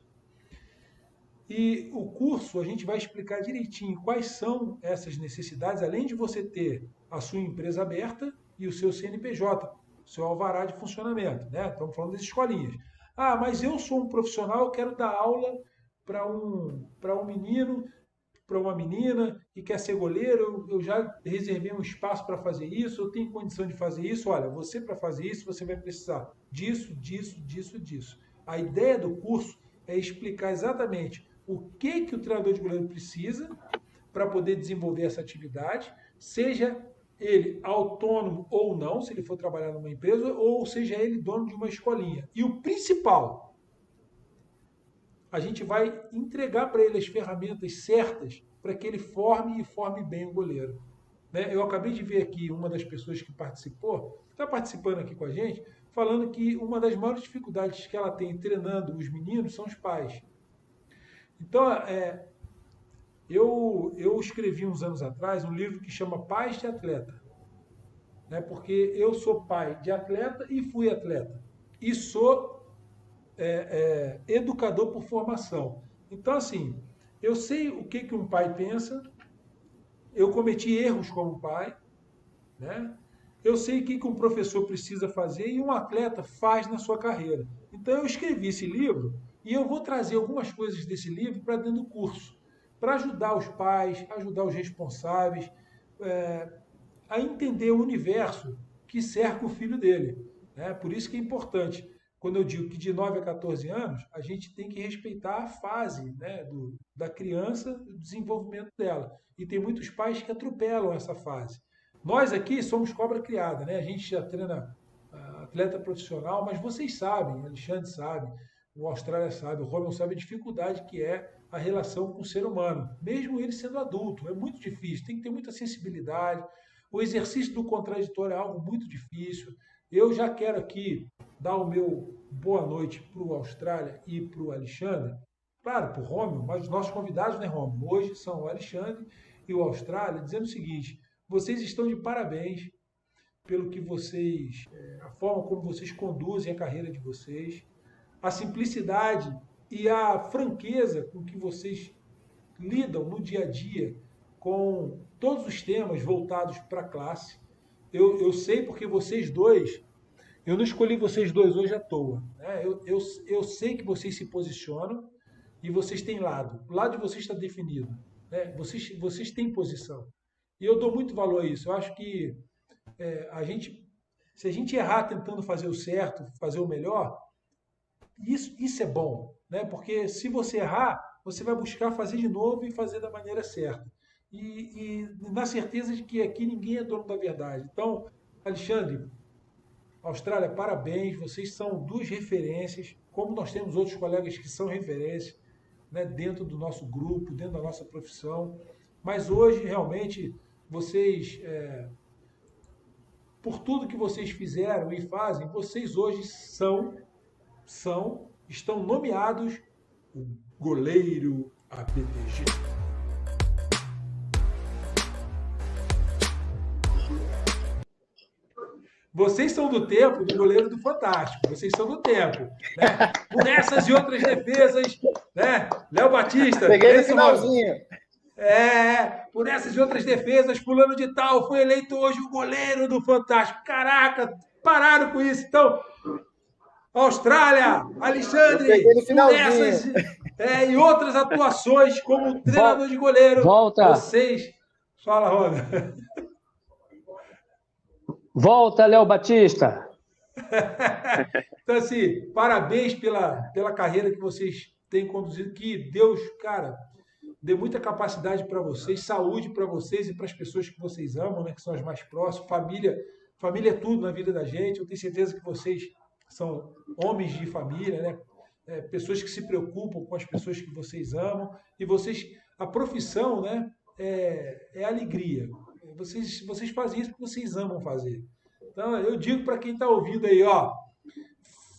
[SPEAKER 1] E o curso a gente vai explicar direitinho quais são essas necessidades, além de você ter a sua empresa aberta e o seu CNPJ, o seu alvará de funcionamento, né? Estamos falando das escolinhas. Ah, mas eu sou um profissional, eu quero dar aula para um menino, para uma menina que quer ser goleiro, eu já reservei um espaço para fazer isso, eu tenho condição de fazer isso. Olha, você para fazer isso, você vai precisar disso, disso, disso, disso. A ideia do curso é explicar exatamente o que o treinador de goleiro precisa para poder desenvolver essa atividade, seja ele autônomo ou não, se ele for trabalhar numa empresa, ou seja ele dono de uma escolinha. E o principal, a gente vai entregar para ele as ferramentas certas para que ele forme bem o goleiro. Né? Eu acabei de ver aqui uma das pessoas que participou, está participando aqui com a gente, falando que uma das maiores dificuldades que ela tem treinando os meninos são os pais. Então, eu escrevi uns anos atrás um livro que chama Pais de Atleta, né? Porque eu sou pai de atleta e fui atleta. E sou educador por formação. Então, assim, eu sei o que um pai pensa, eu cometi erros como pai, né? Eu sei o que um professor precisa fazer e um atleta faz na sua carreira. Então, eu escrevi esse livro e eu vou trazer algumas coisas desse livro para dentro do curso, para ajudar os pais, ajudar os responsáveis a entender o universo que cerca o filho dele. Né? Por isso que é importante, quando eu digo que de 9 a 14 anos, a gente tem que respeitar a fase, né, da criança, do desenvolvimento dela. E tem muitos pais que atropelam essa fase. Nós aqui somos cobra criada, né? A gente já treina atleta profissional, mas vocês sabem, o Alexandre sabe, o Austrália sabe, o Roman sabe a dificuldade que é a relação com o ser humano, mesmo ele sendo adulto. É muito difícil, tem que ter muita sensibilidade. O exercício do contraditório é algo muito difícil. Eu já quero aqui dar o meu boa noite para o Austrália e para o Alexandre, claro, para o Rômulo, mas os nossos convidados, né, Rômulo, hoje são o Alexandre e o Austrália, dizendo o seguinte: vocês estão de parabéns pelo que vocês, a forma como vocês conduzem a carreira de vocês. a simplicidade e a franqueza com que vocês lidam no dia a dia com todos os temas voltados para a classe. Eu sei porque vocês dois, eu não escolhi vocês dois hoje à toa. Né? Eu sei que vocês se posicionam e vocês têm lado. O lado de vocês está definido. Né? Vocês têm posição. E eu dou muito valor a isso. Eu acho que se a gente errar tentando fazer o certo, fazer o melhor, isso é bom. Né? Porque se você errar, você vai buscar fazer de novo e fazer da maneira certa. E na certeza de que aqui ninguém é dono da verdade. Então, Alexandre, Austrália, parabéns, vocês são duas referências, como nós temos outros colegas que são referências, né, dentro do nosso grupo, dentro da nossa profissão. Mas hoje, realmente, vocês, por tudo que vocês fizeram e fazem, vocês hoje estão nomeados o goleiro APTG. Vocês são do tempo do goleiro do Fantástico. Vocês são do tempo. Né? Por essas e outras defesas, né? Léo Batista.
[SPEAKER 3] Peguei no finalzinho.
[SPEAKER 1] Por essas e outras defesas, fulano de tal foi eleito hoje o goleiro do Fantástico. Caraca, pararam com isso. Então, Austrália, Alexandre, por essas e outras atuações como treinador de goleiro.
[SPEAKER 5] Volta.
[SPEAKER 1] Vocês... Fala, Roda.
[SPEAKER 5] Volta, Léo Batista.
[SPEAKER 1] Então, assim, parabéns pela carreira que vocês têm conduzido. Que Deus, cara, dê muita capacidade para vocês, saúde para vocês e para as pessoas que vocês amam, né, que são as mais próximas. Família é tudo na vida da gente. Eu tenho certeza que vocês são homens de família, né? Pessoas que se preocupam com as pessoas que vocês amam. E vocês, a profissão, né, é alegria. Vocês fazem isso porque vocês amam fazer. Então, eu digo para quem está ouvindo aí, ó,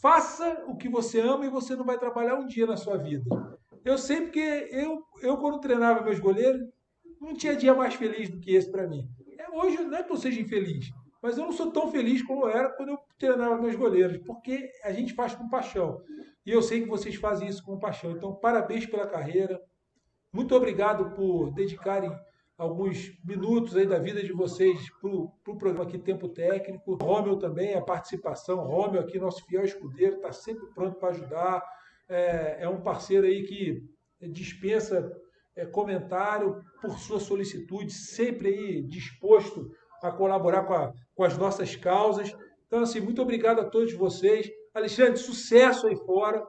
[SPEAKER 1] faça o que você ama e você não vai trabalhar um dia na sua vida. Eu sei porque eu quando treinava meus goleiros, não tinha dia mais feliz do que esse para mim. Hoje não é que eu seja infeliz, mas eu não sou tão feliz como eu era quando eu treinava meus goleiros, porque a gente faz com paixão. E eu sei que vocês fazem isso com paixão. Então, parabéns pela carreira. Muito obrigado por dedicarem alguns minutos aí da vida de vocês para o programa aqui Tempo Técnico. Rômio também, a participação. Rômio aqui, nosso fiel escudeiro, está sempre pronto para ajudar. É um parceiro aí que dispensa comentário por sua solicitude, sempre aí disposto a colaborar com as nossas causas. Então, assim, muito obrigado a todos vocês. Alexandre, sucesso aí fora.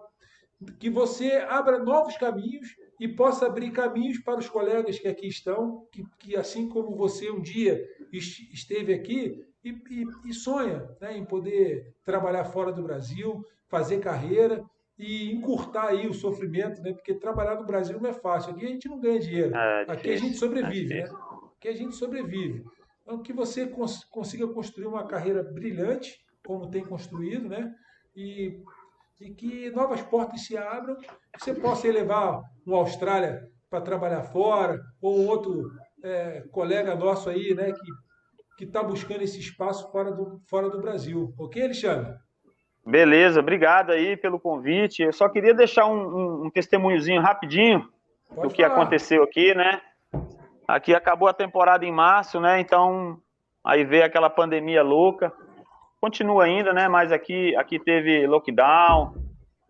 [SPEAKER 1] Que você abra novos caminhos e possa abrir caminhos para os colegas que aqui estão, que assim como você um dia esteve aqui e sonha, né, em poder trabalhar fora do Brasil, fazer carreira e encurtar aí o sofrimento, né, porque trabalhar no Brasil não é fácil. Aqui a gente não ganha dinheiro, aqui a gente sobrevive, né? Aqui a gente sobrevive. Então, que você consiga construir uma carreira brilhante, como tem construído, né? E que novas portas se abram, que você possa levar um Austrália para trabalhar fora, ou um outro colega nosso aí, né, que está buscando esse espaço fora do Brasil. Ok, Alexandre?
[SPEAKER 2] Beleza, obrigado aí pelo convite. Eu só queria deixar um testemunhozinho rapidinho do que aconteceu aqui, né? Aqui acabou a temporada em março, né? Então, aí veio aquela pandemia louca. Continua ainda, né? Mas aqui teve lockdown,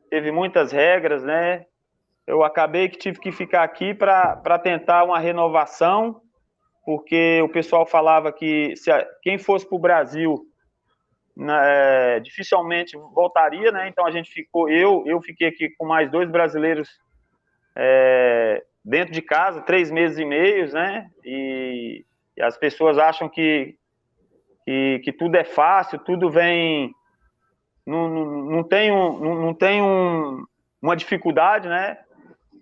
[SPEAKER 2] teve muitas regras, né? Eu acabei que tive que ficar aqui para tentar uma renovação, porque o pessoal falava que quem fosse para o Brasil dificilmente voltaria, né? Então a gente ficou, eu fiquei aqui com mais 2 brasileiros dentro de casa, 3 meses e meio, né? E as pessoas acham que tudo é fácil, tudo vem, não tem uma dificuldade, né?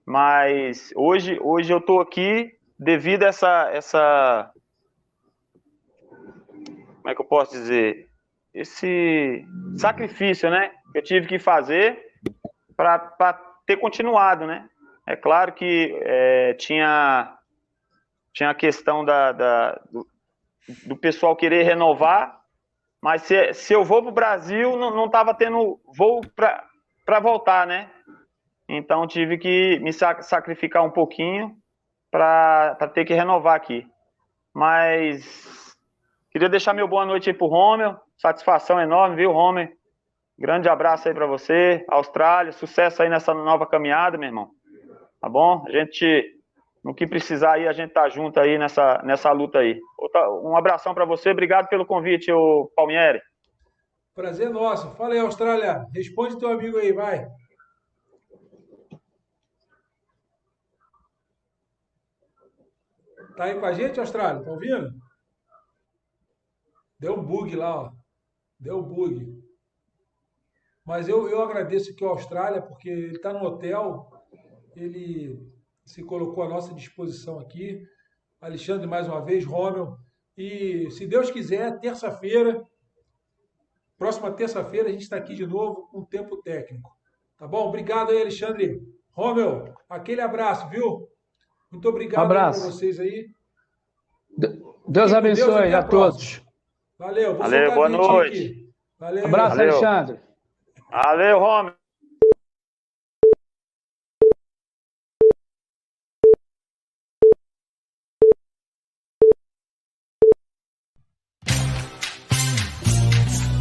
[SPEAKER 2] Mas hoje eu estou aqui devido a essa como é que eu posso dizer, esse sacrifício, né, que eu tive que fazer para ter continuado, né? É claro que tinha a questão do pessoal querer renovar, mas se eu vou para o Brasil, não estava tendo voo para para voltar, né? Então tive que me sacrificar um pouquinho para ter que renovar aqui. Mas queria deixar meu boa noite aí pro Romeu. Satisfação enorme, viu, Romeu? Grande abraço aí para você. Austrália, sucesso aí nessa nova caminhada, meu irmão. Tá bom? A gente, no que precisar aí, a gente tá junto aí nessa luta aí. Um abração para você. Obrigado pelo convite, ô Palmieri.
[SPEAKER 1] Prazer nosso. Fala aí, Austrália. Responde teu amigo aí, vai. Tá aí com a gente, Austrália? Tá ouvindo? Deu um bug lá, ó. Deu um bug. Mas eu agradeço aqui ao Austrália, porque ele está no hotel, ele se colocou à nossa disposição aqui. Alexandre, mais uma vez, Romeu. E, se Deus quiser, próxima terça-feira, a gente está aqui de novo com tempo técnico. Tá bom? Obrigado aí, Alexandre. Romeu, aquele abraço, viu? Muito obrigado para vocês aí.
[SPEAKER 5] Deus abençoe a todos.
[SPEAKER 1] Valeu,
[SPEAKER 2] boa noite.
[SPEAKER 1] Aqui. Valeu.
[SPEAKER 5] Abraço, Alexandre.
[SPEAKER 2] Valeu, Romeu.